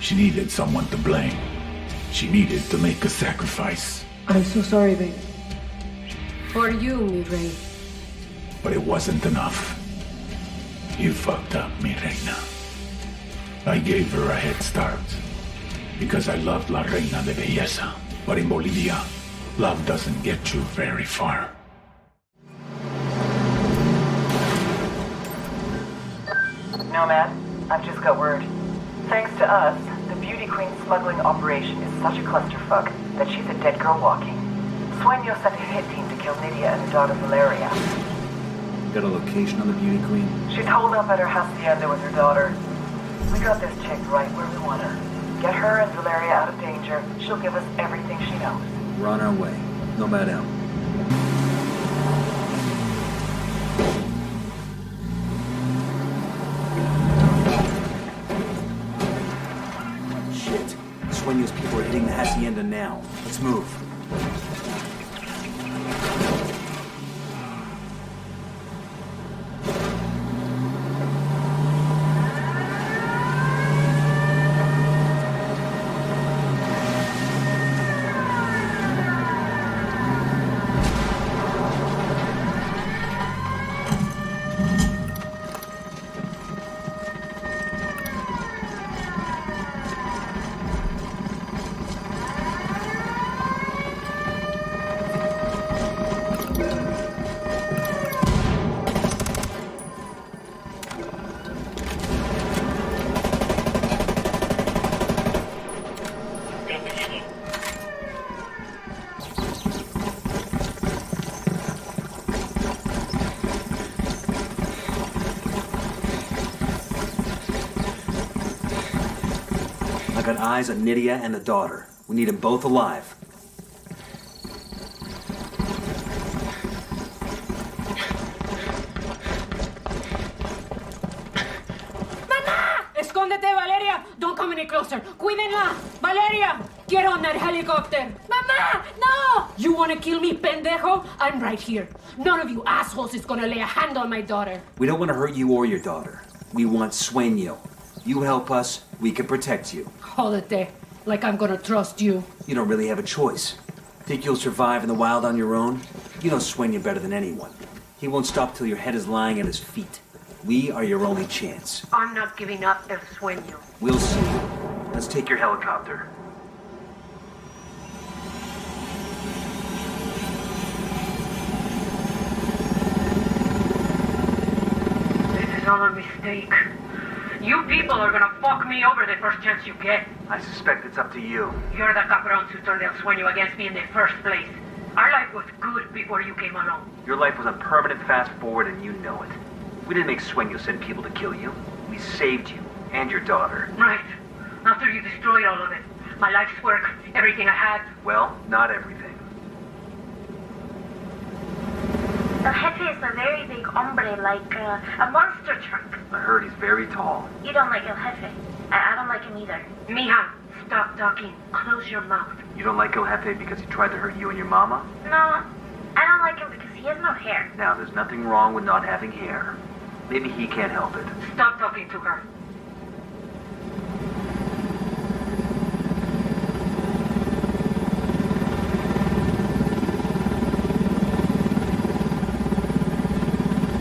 She needed someone to blame. She needed to make a sacrifice. I'm so sorry, babe. For you, mi rey. But it wasn't enough. You fucked up, mi reina. I gave her a head start because I loved La Reina de Belleza. But in Bolivia, love doesn't get you very far. Nomad, I've just got word. Thanks to us, the beauty queen smuggling operation is such a clusterfuck that she's a dead girl walking. Sueño sent a hit team to kill Nydia and her daughter Valeria. Got a location on the beauty queen? She's holed up at her hacienda with her daughter. We got this chick right where we want her. Get her and Valeria out of danger. She'll give us everything she knows. We're on our way. Nomad out. agenda now. Let's move. I got eyes on Nydia and the daughter. We need them both alive. Escóndete, Valeria! Don't come any closer! Cuídenla! Valeria! Get on that helicopter! Mama! No! You wanna kill me, pendejo? I'm right here. None of you assholes is gonna lay a hand on my daughter. We don't want to hurt you or your daughter. We want Sueño. You help us, we can protect you. Jódete. Like I'm gonna trust you. You don't really have a choice. Think you'll survive in the wild on your own? You know Sueño better than anyone. He won't stop till your head is lying at his feet. We are your only chance. I'm not giving up El Sueño. We'll see. Let's take your helicopter. This is all a mistake. You people are gonna fuck me over the first chance you get. I suspect it's up to you. You're the cabrons who turned El Sueño against me in the first place. Our life was good before you came along. Your life was on permanent fast forward and you know it. We didn't make Sueño send people to kill you. We saved you and your daughter. Right. After you destroyed all of it. My life's work, everything I had. Well, not everything. El Jefe is a very big hombre, like a monster truck. I heard he's very tall. You don't like El Jefe. I don't like him either. Mija, stop talking. Close your mouth. You don't like El Jefe because he tried to hurt you and your mama? No, I don't like him because he has no hair. Now, there's nothing wrong with not having hair. Maybe he can't help it. Stop talking to her.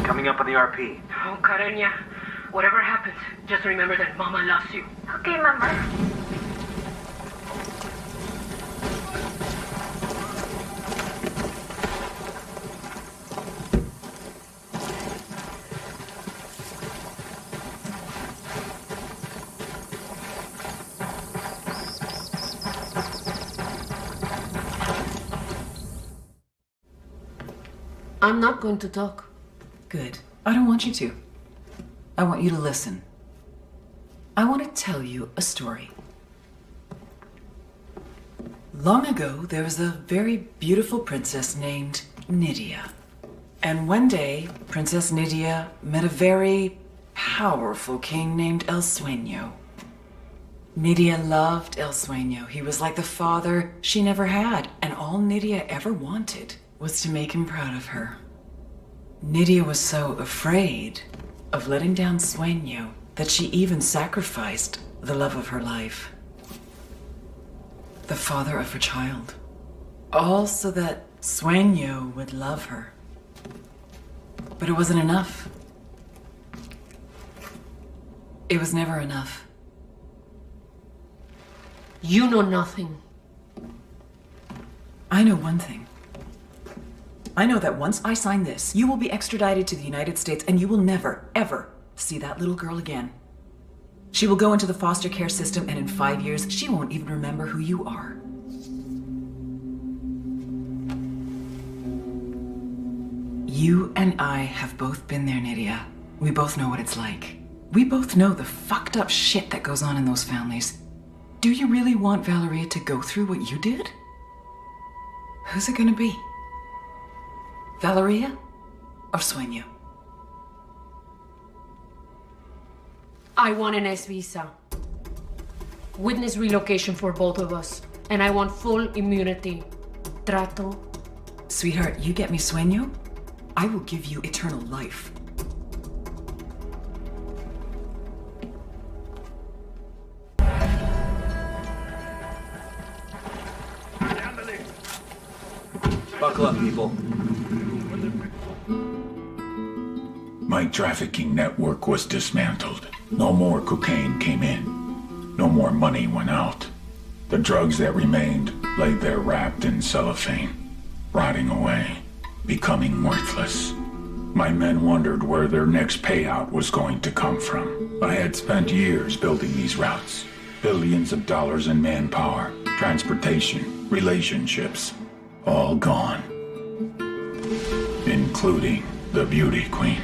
Coming up on the RP. Oh, Karenya, whatever happens, just remember that Mama loves you. Okay, Mama. I'm not going to talk. Good. I don't want you to. I want you to listen. I want to tell you a story. Long ago, there was a very beautiful princess named Nydia. And one day, Princess Nydia met a very powerful king named El Sueño. Nydia loved El Sueño. He was like the father she never had, and all Nydia ever wanted was to make him proud of her. Nydia was so afraid of letting down Sueño that she even sacrificed the love of her life, the father of her child, all so that Sueño would love her. But it wasn't enough. It was never enough. You know nothing. I know one thing. I know that once I sign this, you will be extradited to the United States and you will never, ever see that little girl again. She will go into the foster care system and in 5 years, she won't even remember who you are. You and I have both been there, Nydia. We both know what it's like. We both know the fucked up shit that goes on in those families. Do you really want Valeria to go through what you did? Who's it gonna be? Valeria or Sueño? I want an S visa. Witness relocation for both of us. And I want full immunity. Trato. Sweetheart, you get me sueño, I will give you eternal life. Buckle up, people. My trafficking network was dismantled. No more cocaine came in. No more money went out. The drugs that remained lay there wrapped in cellophane, rotting away, becoming worthless. My men wondered where their next payout was going to come from. I had spent years building these routes. Billions of dollars in manpower, transportation, relationships, all gone. Including the beauty queen.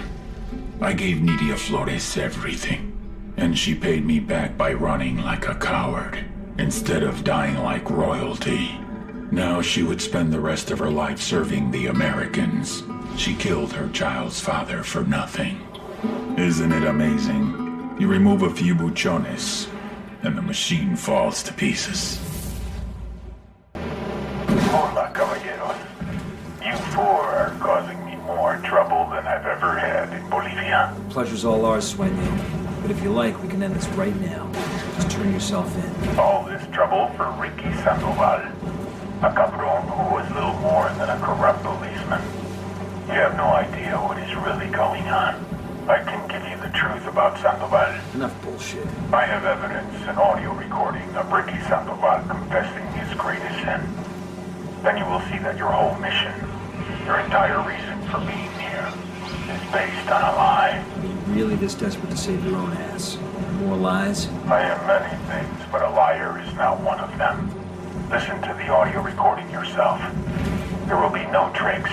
I gave Nidia Flores everything, and she paid me back by running like a coward, instead of dying like royalty. Now she would spend the rest of her life serving the Americans. She killed her child's father for nothing. Isn't it amazing? You remove a few buchones, and the machine falls to pieces. Hola, caballeros. You four are causing me more trouble than I've ever had in Bolivia. Pleasure's all ours, Sueño. But if you like, we can end this right now. Just turn yourself in. All this trouble for Ricky Sandoval, a cabron who was little more than a corrupt policeman. You have no idea what is really going on. I can give you the truth about Sandoval. Enough bullshit. I have evidence, an audio recording of Ricky Sandoval confessing his greatest sin. Then you will see that your whole mission, your entire reason for being here, is based on a lie. Are you really this desperate to save your own ass? More lies? I am many things, but a liar is not one of them. Listen to the audio recording yourself. There will be no tricks,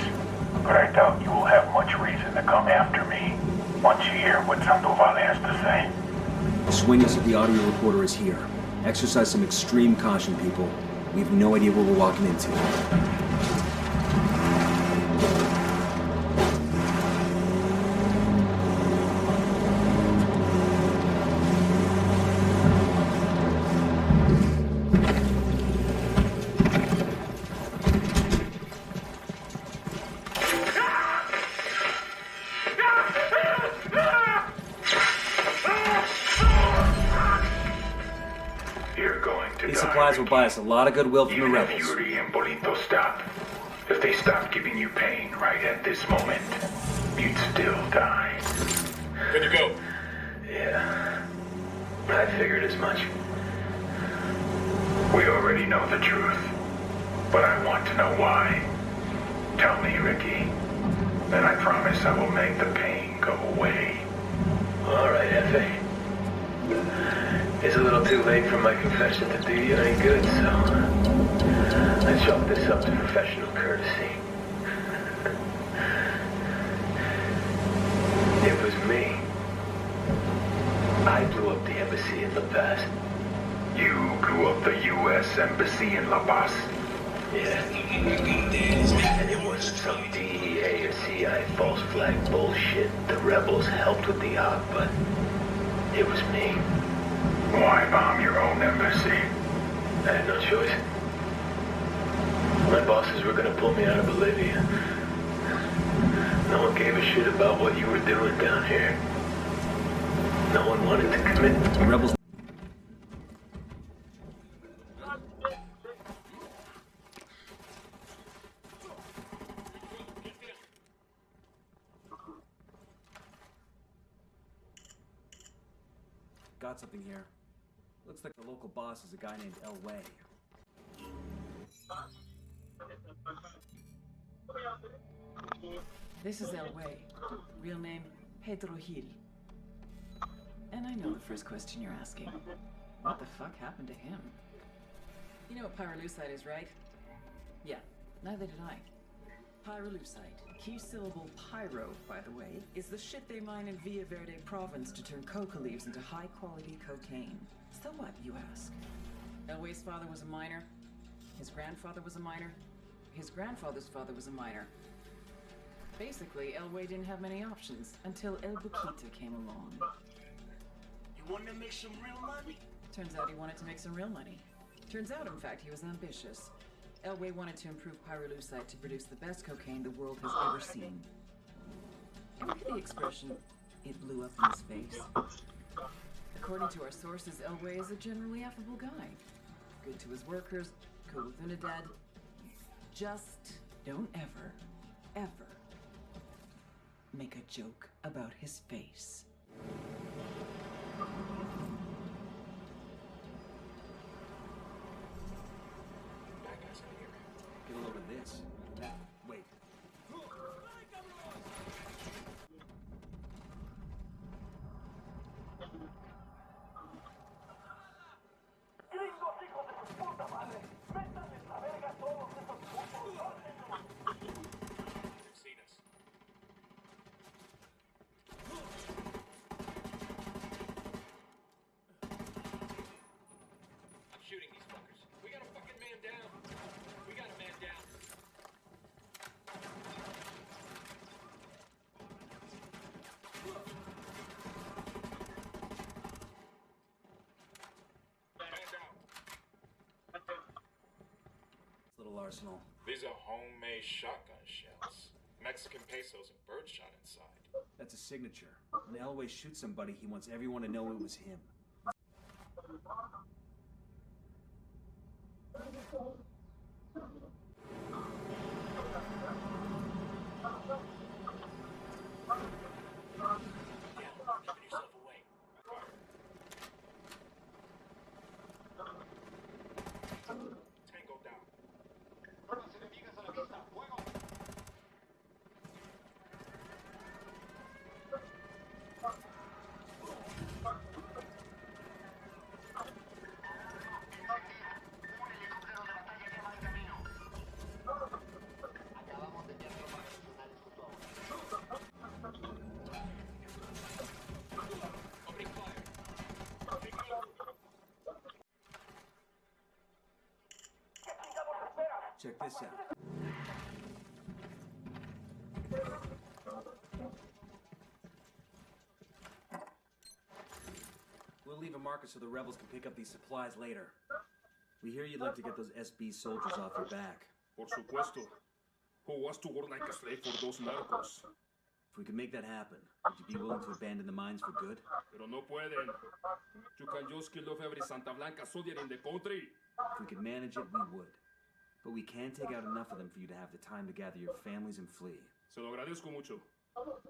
but I doubt you will have much reason to come after me once you hear what Sandoval has to say. Sueño said the audio recorder is here. Exercise some extreme caution, people. We have no idea what we're walking into. These supplies will buy us a lot of goodwill from the rebels. If Yuri and Bolito stop, if they stop giving you pain right at this moment, you'd still die. Good to go. Yeah, I figured as much. We already know the truth, but I want to know why. Tell me, Ricky, and I promise I will make the pain go away. All right, Hefe. It's a little too late for my confession to do you any good, so I chalk this up to professional courtesy. It was me. I blew up the embassy in La Paz. You blew up the U.S. Embassy in La Paz? Yeah. And it wasn't some DEA or CIA false flag bullshit. The rebels helped with the op, but it was me. Why bomb your own embassy? I had no choice. My bosses were gonna pull me out of Bolivia. No one gave a shit about what you were doing down here. No one wanted to commit. The rebels. Got something here. Looks like the local boss is a guy named El Way. This is El Way. Real name, Pedro Gil. And I know the first question you're asking. What the fuck happened to him? You know what pyrolusite is, right? Yeah, neither did I. Pyrolusite, key syllable pyro, by the way, is the shit they mine in Villa Verde province to turn coca leaves into high-quality cocaine. So what, you ask? Elway's father was a miner. His grandfather was a miner. His grandfather's father was a miner. Basically, Elway didn't have many options until El Boquita came along. You want to make some real money? Turns out he wanted to make some real money. Turns out, in fact, he was ambitious. Elway wanted to improve pyrolusite to produce the best cocaine the world has ever seen. Ever hear the expression, "it blew up in his face"? According to our sources, Elway is a generally affable guy. Good to his workers, cool with Unidad. Just don't ever, ever make a joke about his face. Bad guys out here. Get a load of this. Wait. They've seen us. I'm shooting these fuckers. We got a fucking man down. We got a man down. Man down. Little arsenal. These are homemade shotgun shells. Mexican pesos and birdshot inside. That's a signature. When Elway shoots somebody, he wants everyone to know it was him. Yeah, giving yourself away. Tango down. Opening fire. Take cover. Check this out. We'll leave a marker so the rebels can pick up these supplies later. We hear you'd like to get those SB soldiers off your back. Por supuesto. Who wants to work like a slave for those narcos? If we could make that happen, would you be willing to abandon the mines for good? Pero no pueden. You can just kill off every Santa Blanca soldier in the country. If we could manage it, we would. But we can't take out enough of them for you to have the time to gather your families and flee. Se lo agradezco mucho.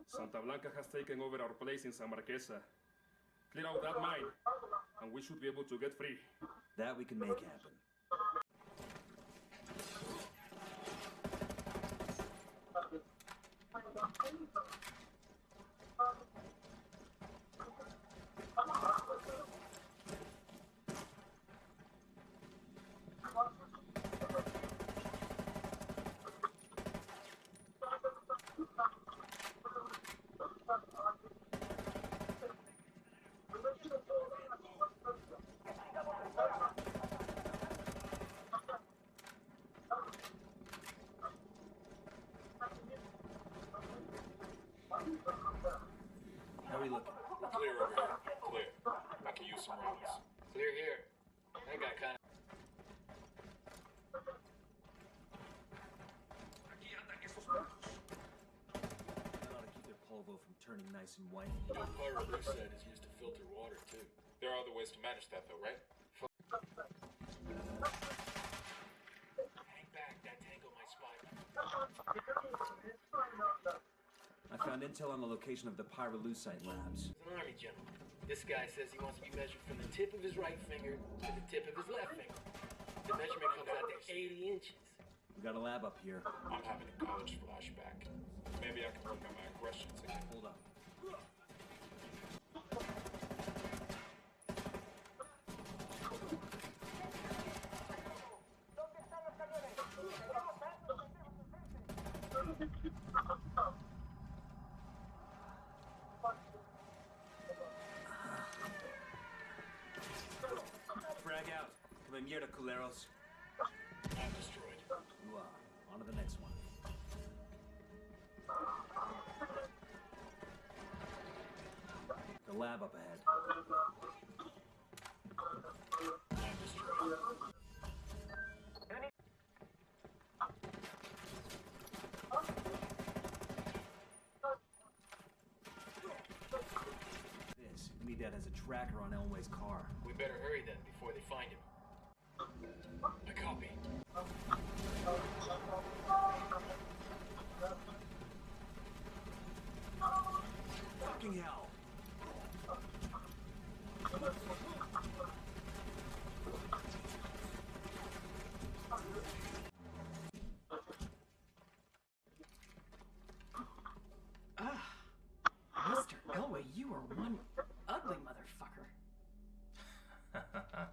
Santa Blanca has taken over our place in San Marquesa. Clear out that mine, and we should be able to get free. That we can make happen. How are we looking? We're clear over here. Clear. I can use some rounds. Clear here. That guy kind of... That ought to keep their polvo from turning nice and white. The pyrolusite is used to filter water, too. There are other ways to manage that, though, right? Hang back. That tango might spot you. I found intel on the location of the pyrolusite labs. He's an army general. This guy says he wants to be measured from the tip of his right finger to the tip of his left finger. The measurement comes out to 80 inches. We got a lab up here. I'm having a college flashback. Maybe I can work on my aggressions again. Hold up. Frag out. Come mierda, culeros. I'm destroyed. You are. On to the next one. The lab up ahead. I'm destroyed. Dad has a tracker on Elway's car. We better hurry then before they find him. I copy. Fucking hell! Mr. Elway, you are one ugly motherfucker.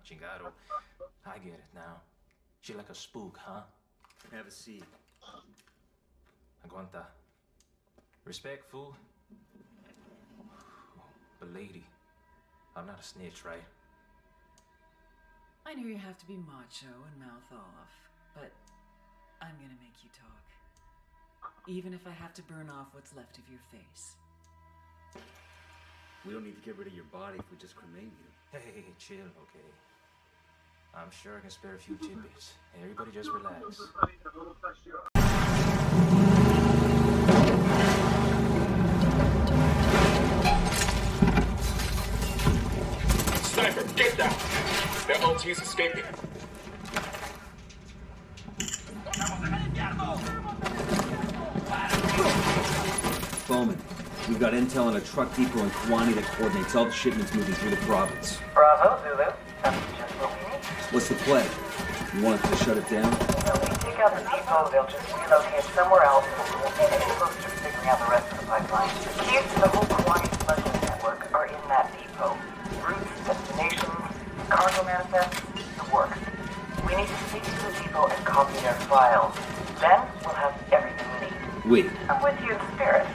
Chingado. I get it now. She like a spook, huh? Have a seat. Aguanta. Respect, fool. But lady, I'm not a snitch, right? I know you have to be macho and mouth off, but I'm gonna make you talk. Even if I have to burn off what's left of your face. We don't need to get rid of your body if we just cremate you. Hey, chill, okay? I'm sure I can spare a few tidbits. Everybody just relax. Sniper, get down! Their LT's escaping. Bowman, we've got intel on a truck depot in Kwani that coordinates all the shipments moving through the province. Bravo, Zulu. That's just what we need. What's the play? You want us to shut it down? If we take out the depot, they'll just relocate somewhere else, and we won't get any closer to figuring out the rest of the pipeline. The keys to the whole Kwani smuggling network are in that depot. Routes, destinations, cargo manifests, the works. We need to speak to the depot and copy their files. Then we'll have everything we need. Wait. I'm with you in spirit.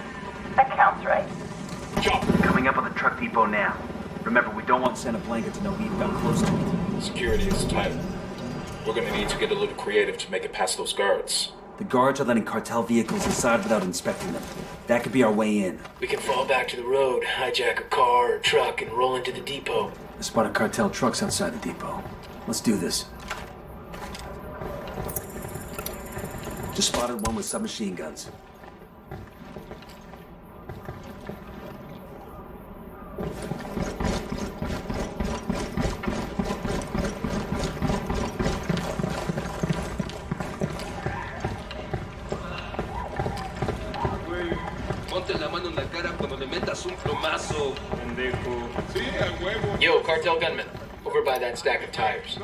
That counts, right? Coming up on the truck depot now. Remember, we don't want Santa Blanca to know we even got close to it. Security is tight. We're gonna need to get a little creative to make it past those guards. The guards are letting cartel vehicles inside without inspecting them. That could be our way in. We can fall back to the road, hijack a car or truck, and roll into the depot. I spotted cartel trucks outside the depot. Let's do this. Just spotted one with submachine guns. Ponte la mano en la cara cuando le metas un plomazo. Pendejo. Sí, a huevo. Yo, cartel gunman, over by that stack of tires.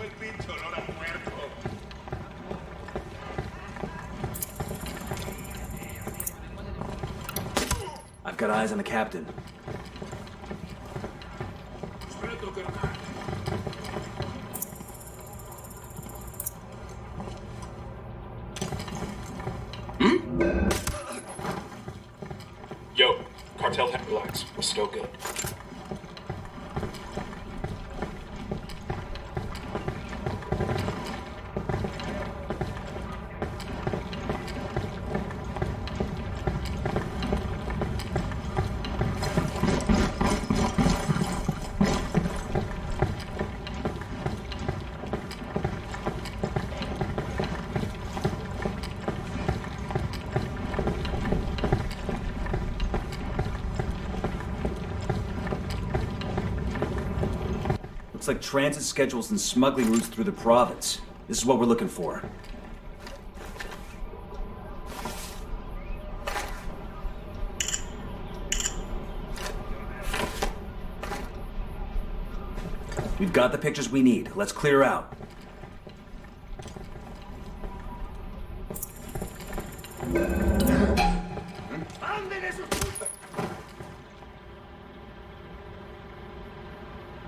I've got eyes on the captain. Yo, cartel have relax. We're still good. Looks like transit schedules and smuggling routes through the province. This is what we're looking for. We've got the pictures we need. Let's clear out.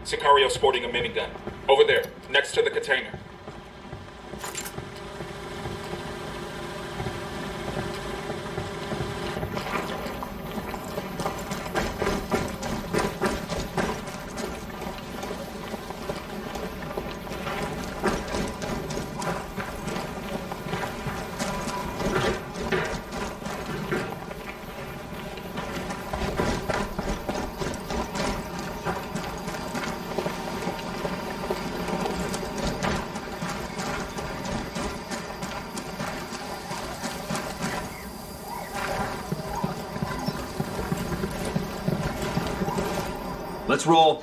Sicario sporting a minigun. Over there, next to the container. Let's roll.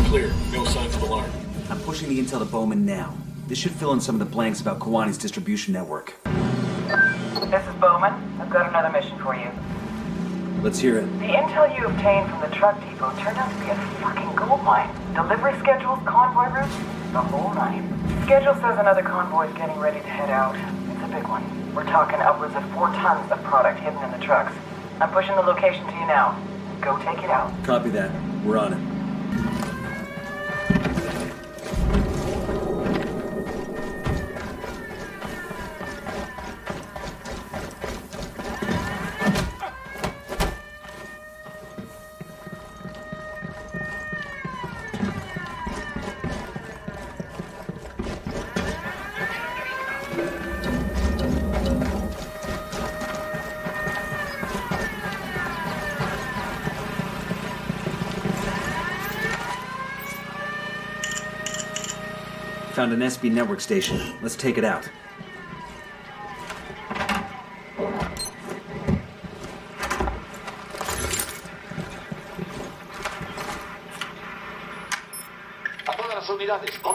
Clear. No signs of alarm. I'm pushing the intel to Bowman now. This should fill in some of the blanks about Kawani's distribution network. This is Bowman. I've got another mission for you. Let's hear it. The intel you obtained from the truck depot turned out to be a fucking gold mine. Delivery schedules, convoy routes, the whole nine. Schedule says another convoy is getting ready to head out. It's a big one. We're talking upwards of 4 tons of product hidden in the trucks. I'm pushing the location to you now. Go take it out. Copy that. We're on it. Found an SB network station. Let's take it out.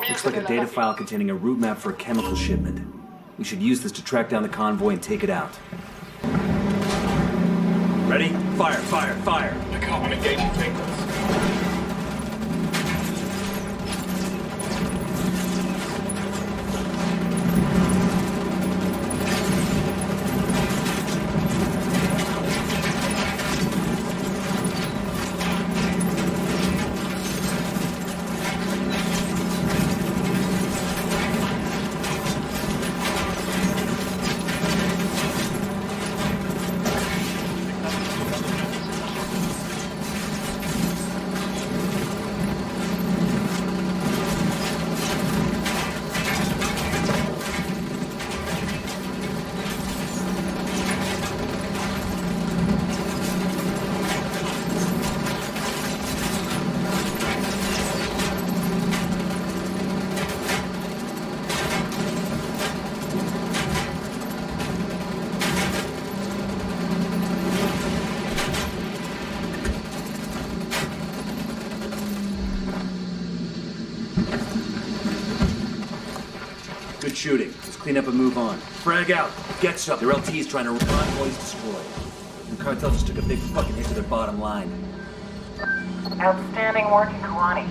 Looks like a data file containing a route map for a chemical shipment. We should use this to track down the convoy and take it out. Ready? Fire, fire, fire! I'm engaging tankless. Good shooting. Let's clean up and move on. Frag out. Get some. Their LT is trying to convoys destroyed. The cartel just took a big fucking hit to their bottom line. Outstanding work in Kawani.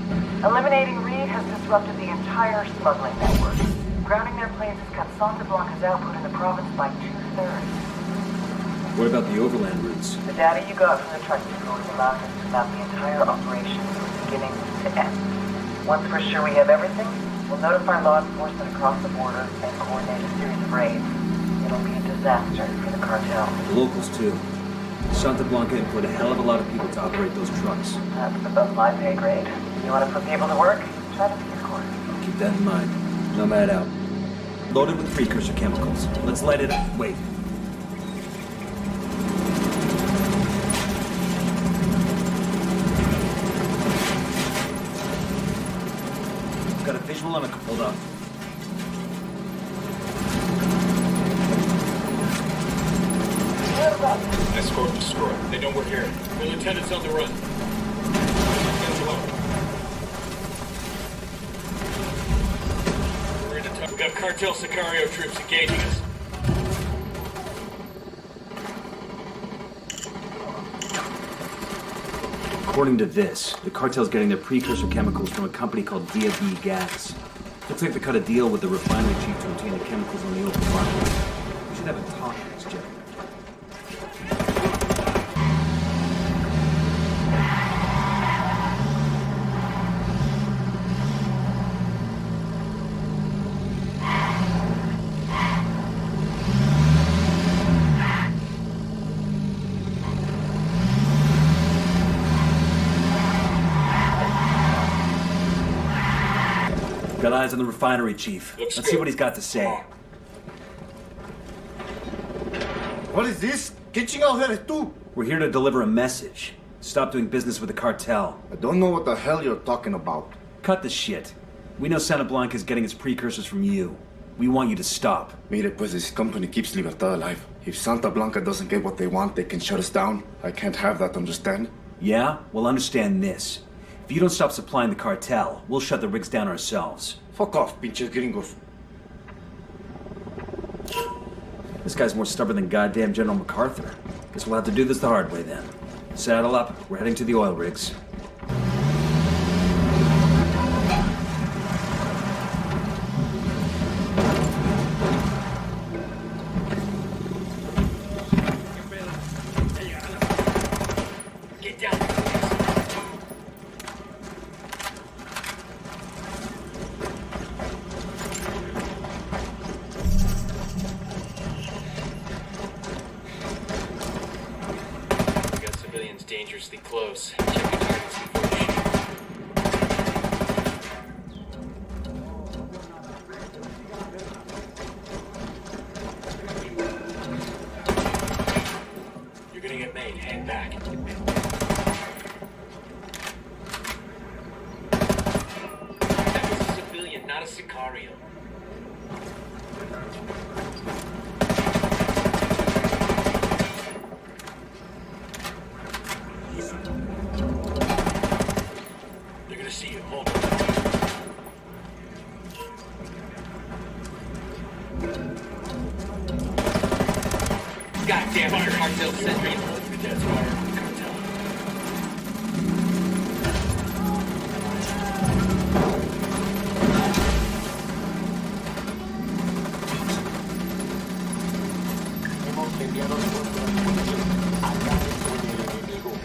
Eliminating Reed has disrupted the entire smuggling network. Grounding their planes has cut Santa Blanca's output in the province by 2/3. What about the overland routes? The data you got from the truck depot has allowed us to map the entire operation from beginning to end. Once we're sure we have everything, we'll notify law enforcement across the border and coordinate a series of raids. It'll be a disaster for the cartel. The locals, too. Santa Blanca employed a hell of a lot of people to operate those trucks. That's above my pay grade. You want to put people to work? Try to be a course. Keep that in mind. Nomad out. Loaded with precursor chemicals. Let's light it up. Wait. Got a visual on a... Hold up. Escort destroyed. They know we're here. The lieutenant's on the run. We're into touch. We got cartel Sicario troops engaging us. According to this, the cartel's getting their precursor chemicals from a company called Via B Gas. Looks like they cut a deal with the refinery chief to obtain the chemicals on the open market. We should have a talk with this gentleman. Got eyes on the refinery chief. Let's see what he's got to say. What is this? ¿Qué chingados eres tú? We're here to deliver a message. Stop doing business with the cartel. I don't know what the hell you're talking about. Cut the shit. We know Santa Blanca is getting its precursors from you. We want you to stop. Mire, pues this company keeps Libertad alive. If Santa Blanca doesn't get what they want, they can shut us down. I can't have that, understand? Yeah? Well, understand this. If you don't stop supplying the cartel, we'll shut the rigs down ourselves. Fuck off, pinches gringos. This guy's more stubborn than goddamn General MacArthur. Guess we'll have to do this the hard way then. Saddle up, we're heading to the oil rigs. Get down. We got civilians dangerously close. Check your targets before you shoot. You're gonna get made. Hang back. That was a civilian, not a Sicario. They're gonna see you. Hold on. God damn it, cartel sentry. That's fire. Cartel. Hemos enviado refuerzos al municipio. Ataque sobre el enemigo.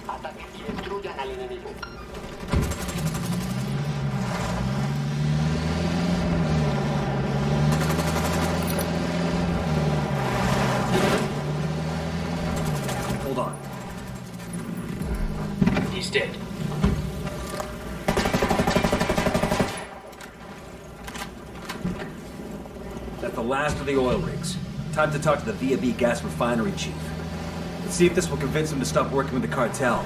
Ataquen y destruyan al enemigo. Hold on. He's dead. That's the last of the oil rigs. Time to talk to the VAB gas refinery chief. Let's see if this will convince him to stop working with the cartel.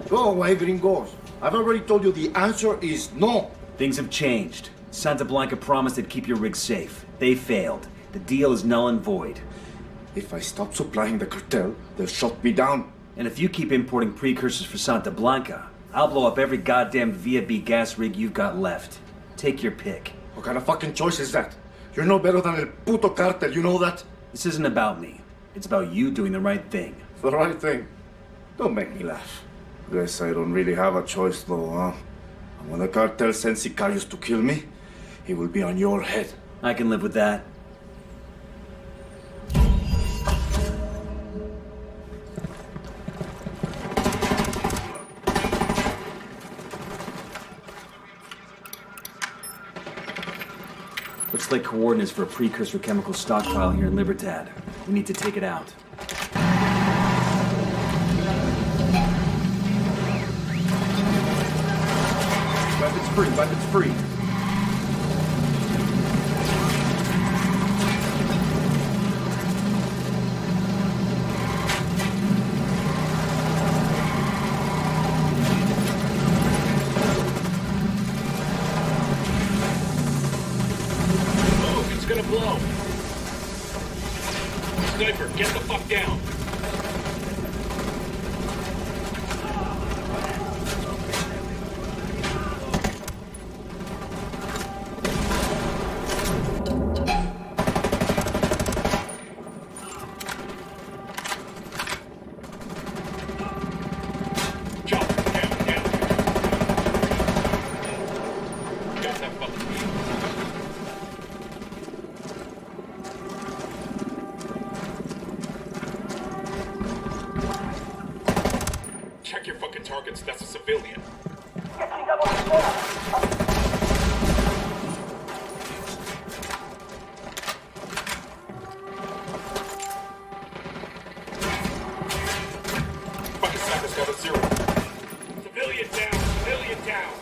Go away, gringos. I've already told you the answer is no. Things have changed. Santa Blanca promised they'd keep your rigs safe. They failed. The deal is null and void. If I stop supplying the cartel, they'll shut me down. And if you keep importing precursors for Santa Blanca, I'll blow up every goddamn VAB gas rig you've got left. Take your pick. What kind of fucking choice is that? You're no better than el puto cartel, you know that? This isn't about me. It's about you doing the right thing. The right thing? Don't make me laugh. Guess I don't really have a choice though, huh? And when the cartel sends sicarios to kill me, it will be on your head. I can live with that. Looks like coordinates for a precursor chemical stockpile here in Libertad. We need to take it out. Weapons free, weapons free. It's gonna blow. Sniper, get the fuck down. targets, that's a civilian. Fucking got a 0. Civilian down! Civilian down!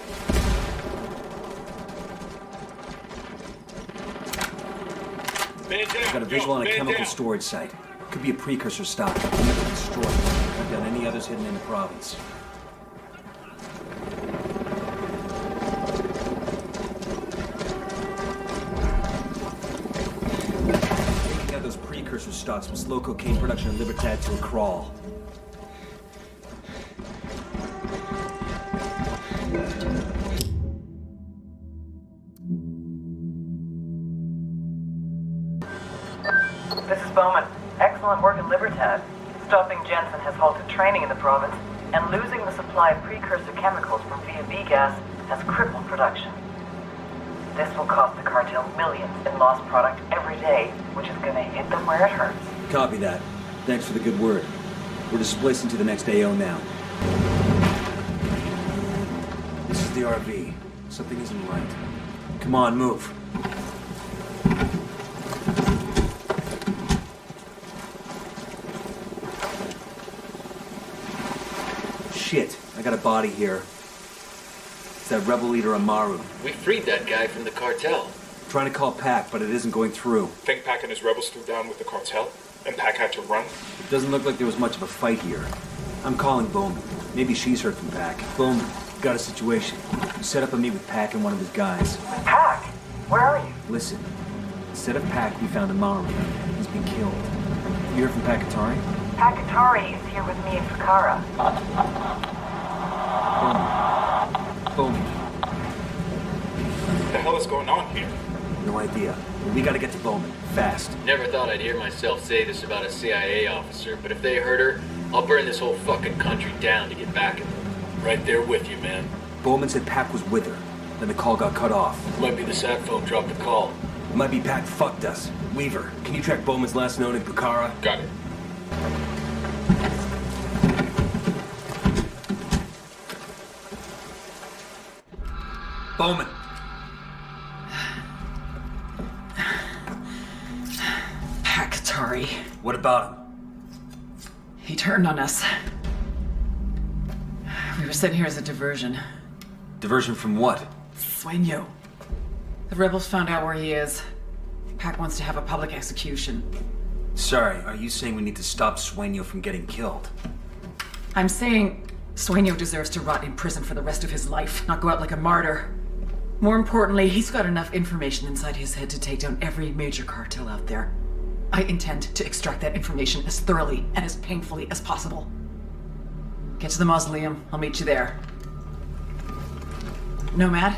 Man down! Got a visual on a chemical storage site. Could be a precursor stock. Never destroyed. I've done any others hidden in the province. Taking out those precursor stocks will slow cocaine production in Libertad to a crawl. This is Bowman. Excellent work in Libertad. Stopping Jensen has halted training in the province, and losing the supply of precursor chemicals from VB gas has crippled production. This will cost the cartel millions in lost product every day, which is going to hit them where it hurts. Copy that. Thanks for the good word. We're displacing to the next AO now. This is the RV. Something isn't right. Come on, move. Shit, I got a body here. It's that rebel leader Amaru. We freed that guy from the cartel. Trying to call Pac, but it isn't going through. Think Pac and his rebels threw down with the cartel? And Pac had to run? It doesn't look like there was much of a fight here. I'm calling Bowman. Maybe she's heard from Pac. Bowman, got a situation. Set up a meet with Pac and one of his guys. Pac? Where are you? Listen, instead of Pac, we found Amaru. He's been killed. You heard from Pakatari? Pakatari is here with me in Fakara. Bowman. What the hell is going on here? No idea. But we gotta get to Bowman. Fast. Never thought I'd hear myself say this about a CIA officer, but if they hurt her, I'll burn this whole fucking country down to get back at them. Right there with you, man. Bowman said Pac was with her. Then the call got cut off. Might be the sat phone dropped the call. It might be Pac fucked us. Weaver, can you track Bowman's last known in Bukhara? Got it. Bowman. Pakatari. What about him? He turned on us. We were sent here as a diversion. Diversion from what? Sueño. The rebels found out where he is. Pac wants to have a public execution. Sorry, are you saying we need to stop Sueño from getting killed? I'm saying Sueño deserves to rot in prison for the rest of his life, not go out like a martyr. More importantly, he's got enough information inside his head to take down every major cartel out there. I intend to extract that information as thoroughly and as painfully as possible. Get to the mausoleum. I'll meet you there. Nomad?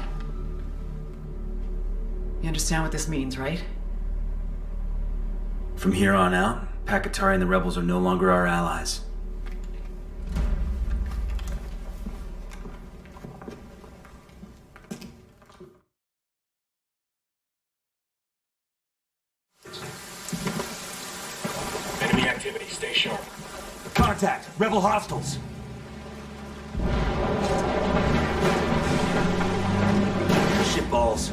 You understand what this means, right? From here on out, Pakatari and the rebels are no longer our allies. Enemy activity, stay sharp. Contact! Rebel hostiles! Shitballs.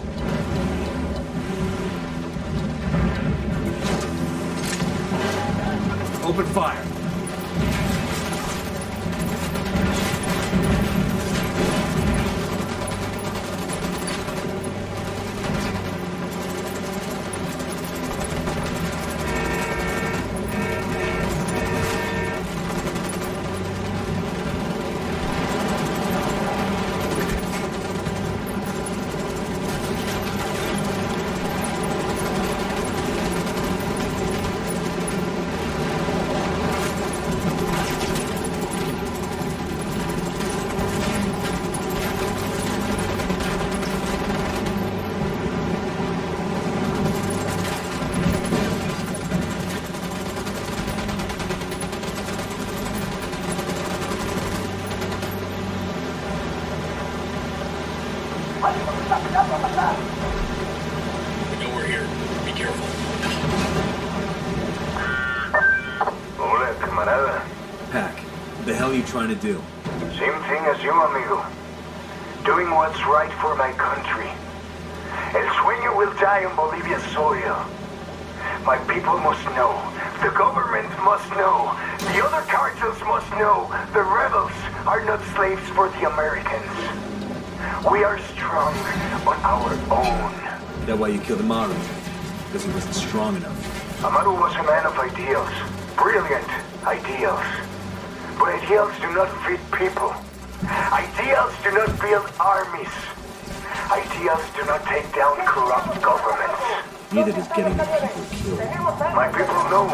Open fire. trying to do? Same thing as you, amigo. Doing what's right for my country. El sueño will die on Bolivia's soil. My people must know. The government must know. The other cartels must know. The rebels are not slaves for the Americans. We are strong on our own. Is that why you killed Amaru? Because he wasn't strong enough. Amaru was a man of ideals. Brilliant ideals. But ideals do not feed people. Ideals do not build armies. Ideals do not take down corrupt governments. Neither does getting the people killed. My people know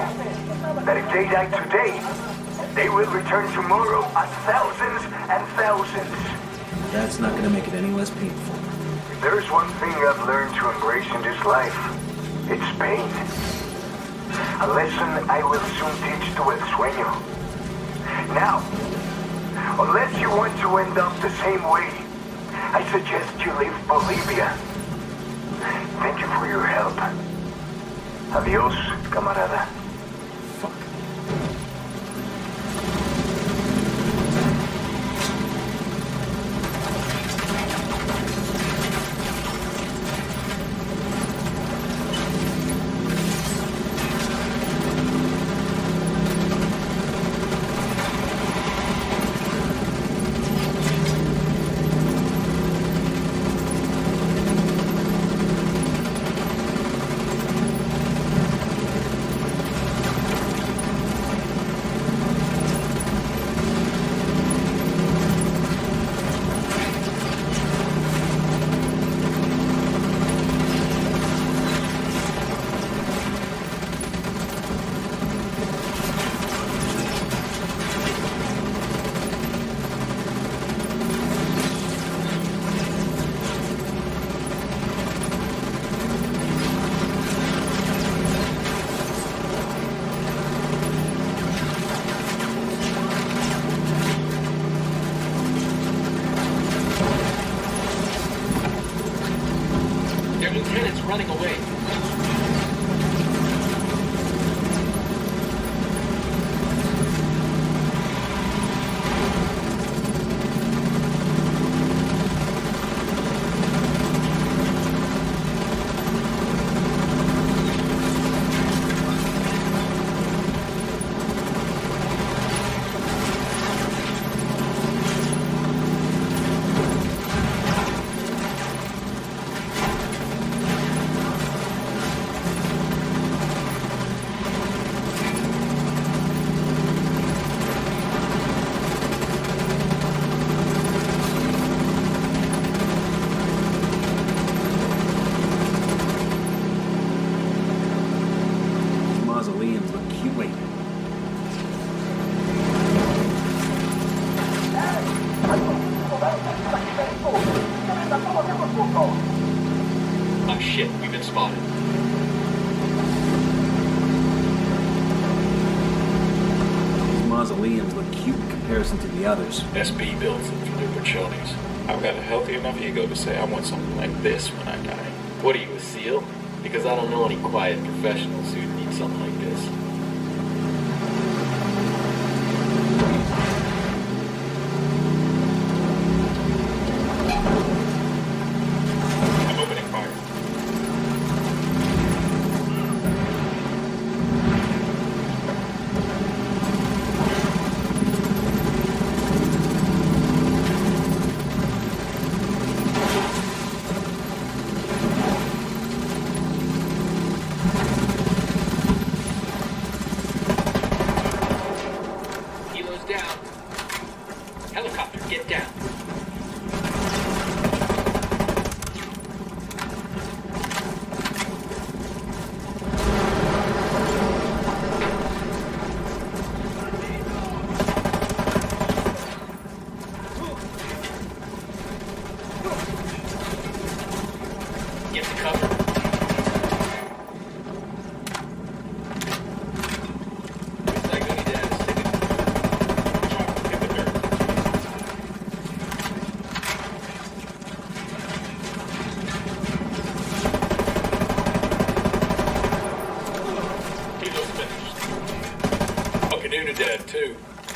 that if they die today, they will return tomorrow as thousands and thousands. That's not gonna make it any less painful. If there's one thing I've learned to embrace in this life, it's pain. A lesson I will soon teach to El Sueño. Now, unless you want to end up the same way, I suggest you leave Bolivia. Thank you for your help. Adios, camarada. lieutenant's running away. Oh shit, we've been spotted. These mausoleums look cute in comparison to the others. SB builds them for their pachonis. I've got a healthy enough ego to say I want something like this when I die. What are you, a SEAL? Because I don't know any quiet professionals who'd need something like this.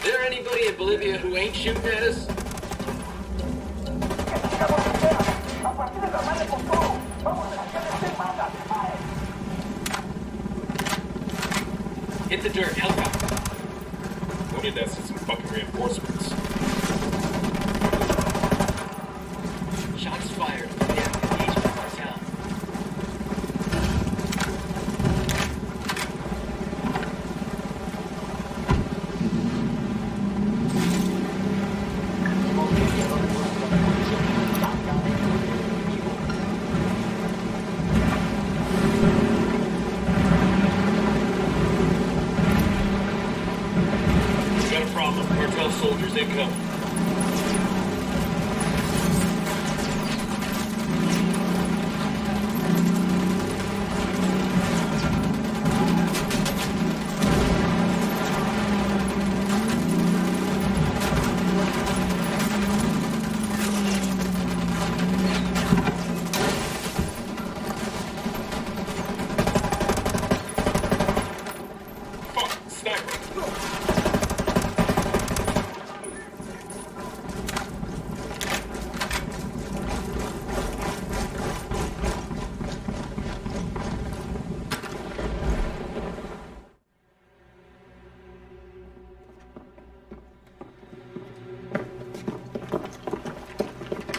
there anybody in Bolivia who ain't shooting at us? Hit the dirt, helicopter. Loaded that some fucking reinforcements. Shots fired. Yeah, engage the cartel. Got a problem. Cartel soldiers incoming.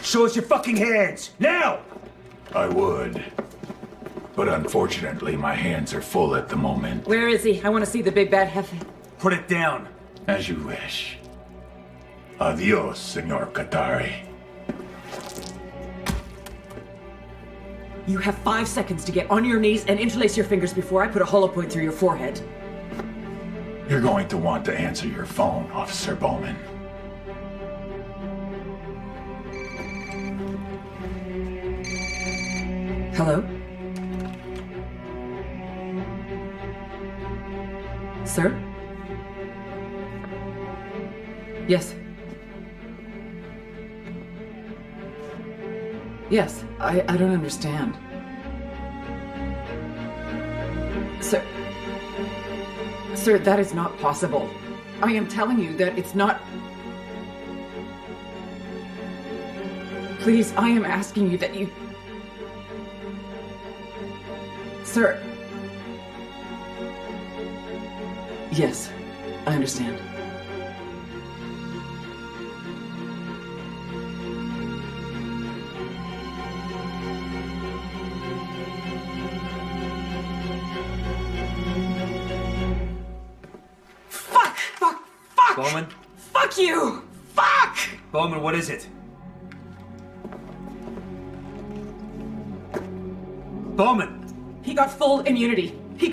Show us your fucking hands! Now! I would. But unfortunately, my hands are full at the moment. Where is he? I want to see the big bad Jefe. Put it down. As you wish. Adios, Senor Qatari. You have 5 seconds to get on your knees and interlace your fingers before I put a hollow point through your forehead. You're going to want to answer your phone, Officer Bowman. Hello? Sir? Yes. Yes, I don't understand. Sir, that is not possible. I am telling you that it's not... Please, I am asking you that you... Sir. Yes, I understand. Fuck! Bowman? Fuck you! Fuck! Bowman, what is it? Bowman! He got full immunity. He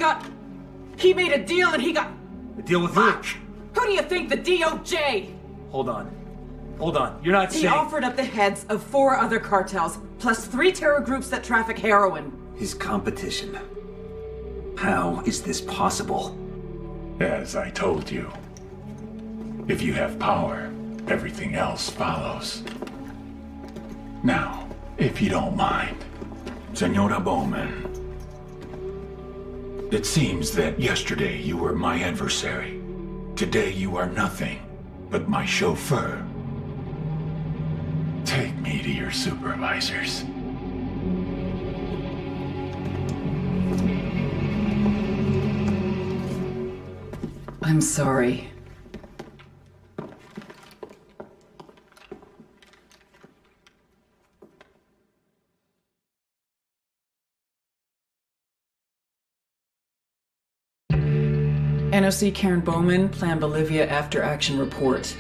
made a deal and he got... A deal with Fuck! who? Who do you think? The DOJ! Hold on. You're not He saying... offered up the heads of 4 other cartels, plus 3 terror groups that traffic heroin. His competition. How is this possible? As I told you, if you have power, everything else follows. Now, if you don't mind, Senora Bowman, it seems that yesterday you were my adversary. Today you are nothing but my chauffeur. Take me to your supervisors. I'm sorry. NOC Karen Bowman, Plan Bolivia After Action Report.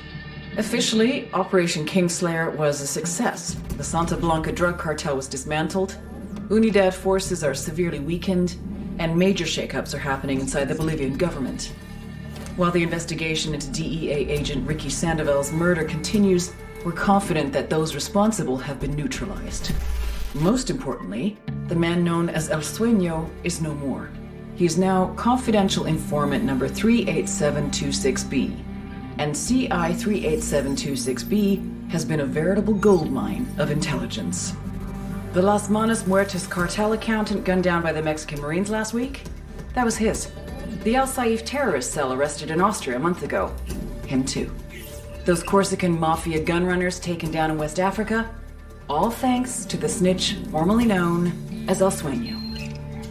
Officially, Operation Kingslayer was a success. The Santa Blanca drug cartel was dismantled, Unidad forces are severely weakened, and major shakeups are happening inside the Bolivian government. While the investigation into DEA agent Ricky Sandoval's murder continues, we're confident that those responsible have been neutralized. Most importantly, the man known as El Sueño is no more. He is now confidential informant number 38726B, and CI 38726B has been a veritable goldmine of intelligence. The Las Manos Muertas cartel accountant gunned down by the Mexican Marines last week? That was his. The El Saif terrorist cell arrested in Austria a month ago. him too. Those Corsican mafia gunrunners taken down in West Africa, all thanks to the snitch formerly known as El Sueño.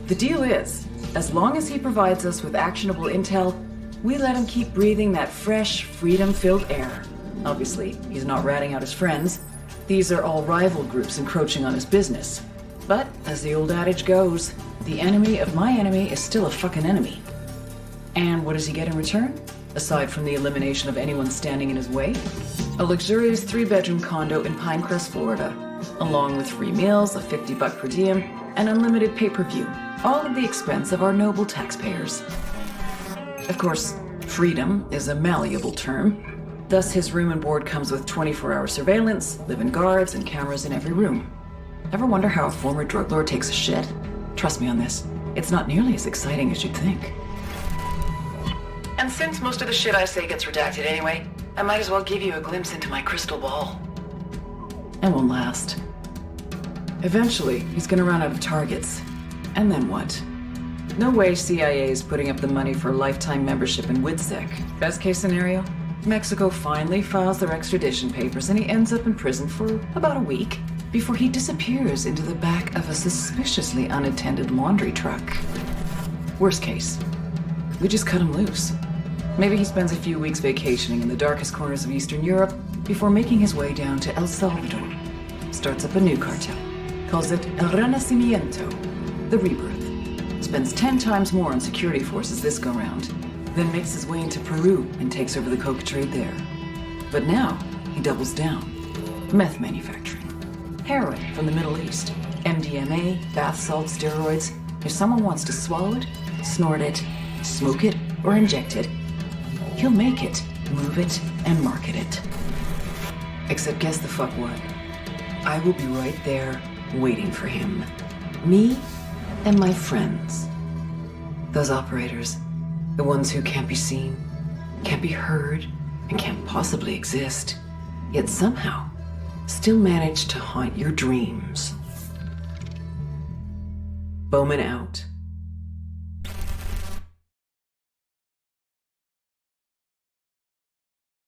The deal is, as long as he provides us with actionable intel, we let him keep breathing that fresh, freedom-filled air. Obviously, he's not ratting out his friends. These are all rival groups encroaching on his business. But, as the old adage goes, the enemy of my enemy is still a fucking enemy. And what does he get in return? Aside from the elimination of anyone standing in his way? A luxurious 3-bedroom condo in Pinecrest, Florida, along with free meals, a $50 per diem, and unlimited pay-per-view, all at the expense of our noble taxpayers. Of course, freedom is a malleable term. Thus, his room and board comes with 24-hour surveillance, live-in guards, and cameras in every room. Ever wonder how a former drug lord takes a shit? Trust me on this, it's not nearly as exciting as you'd think. And since most of the shit I say gets redacted anyway, I might as well give you a glimpse into my crystal ball. It won't last. Eventually, he's gonna run out of targets. And then what? No way CIA is putting up the money for a lifetime membership in WITSEC. Best case scenario, Mexico finally files their extradition papers and he ends up in prison for about a week before he disappears into the back of a suspiciously unattended laundry truck. Worst case, we just cut him loose. Maybe he spends a few weeks vacationing in the darkest corners of Eastern Europe before making his way down to El Salvador. Starts up a new cartel. Calls it El Renacimiento, the Rebirth. Spends 10 times more on security forces this go-round. Then makes his way into Peru and takes over the coke trade there. But now, he doubles down. Meth manufacturing. Heroin from the Middle East. MDMA, bath salt, steroids. If someone wants to swallow it, snort it, smoke it, or inject it, he'll make it, move it, and market it. Except guess the fuck what? I will be right there, waiting for him. Me and my friends. Those operators, the ones who can't be seen, can't be heard, and can't possibly exist, yet somehow still manage to haunt your dreams. Bowman out.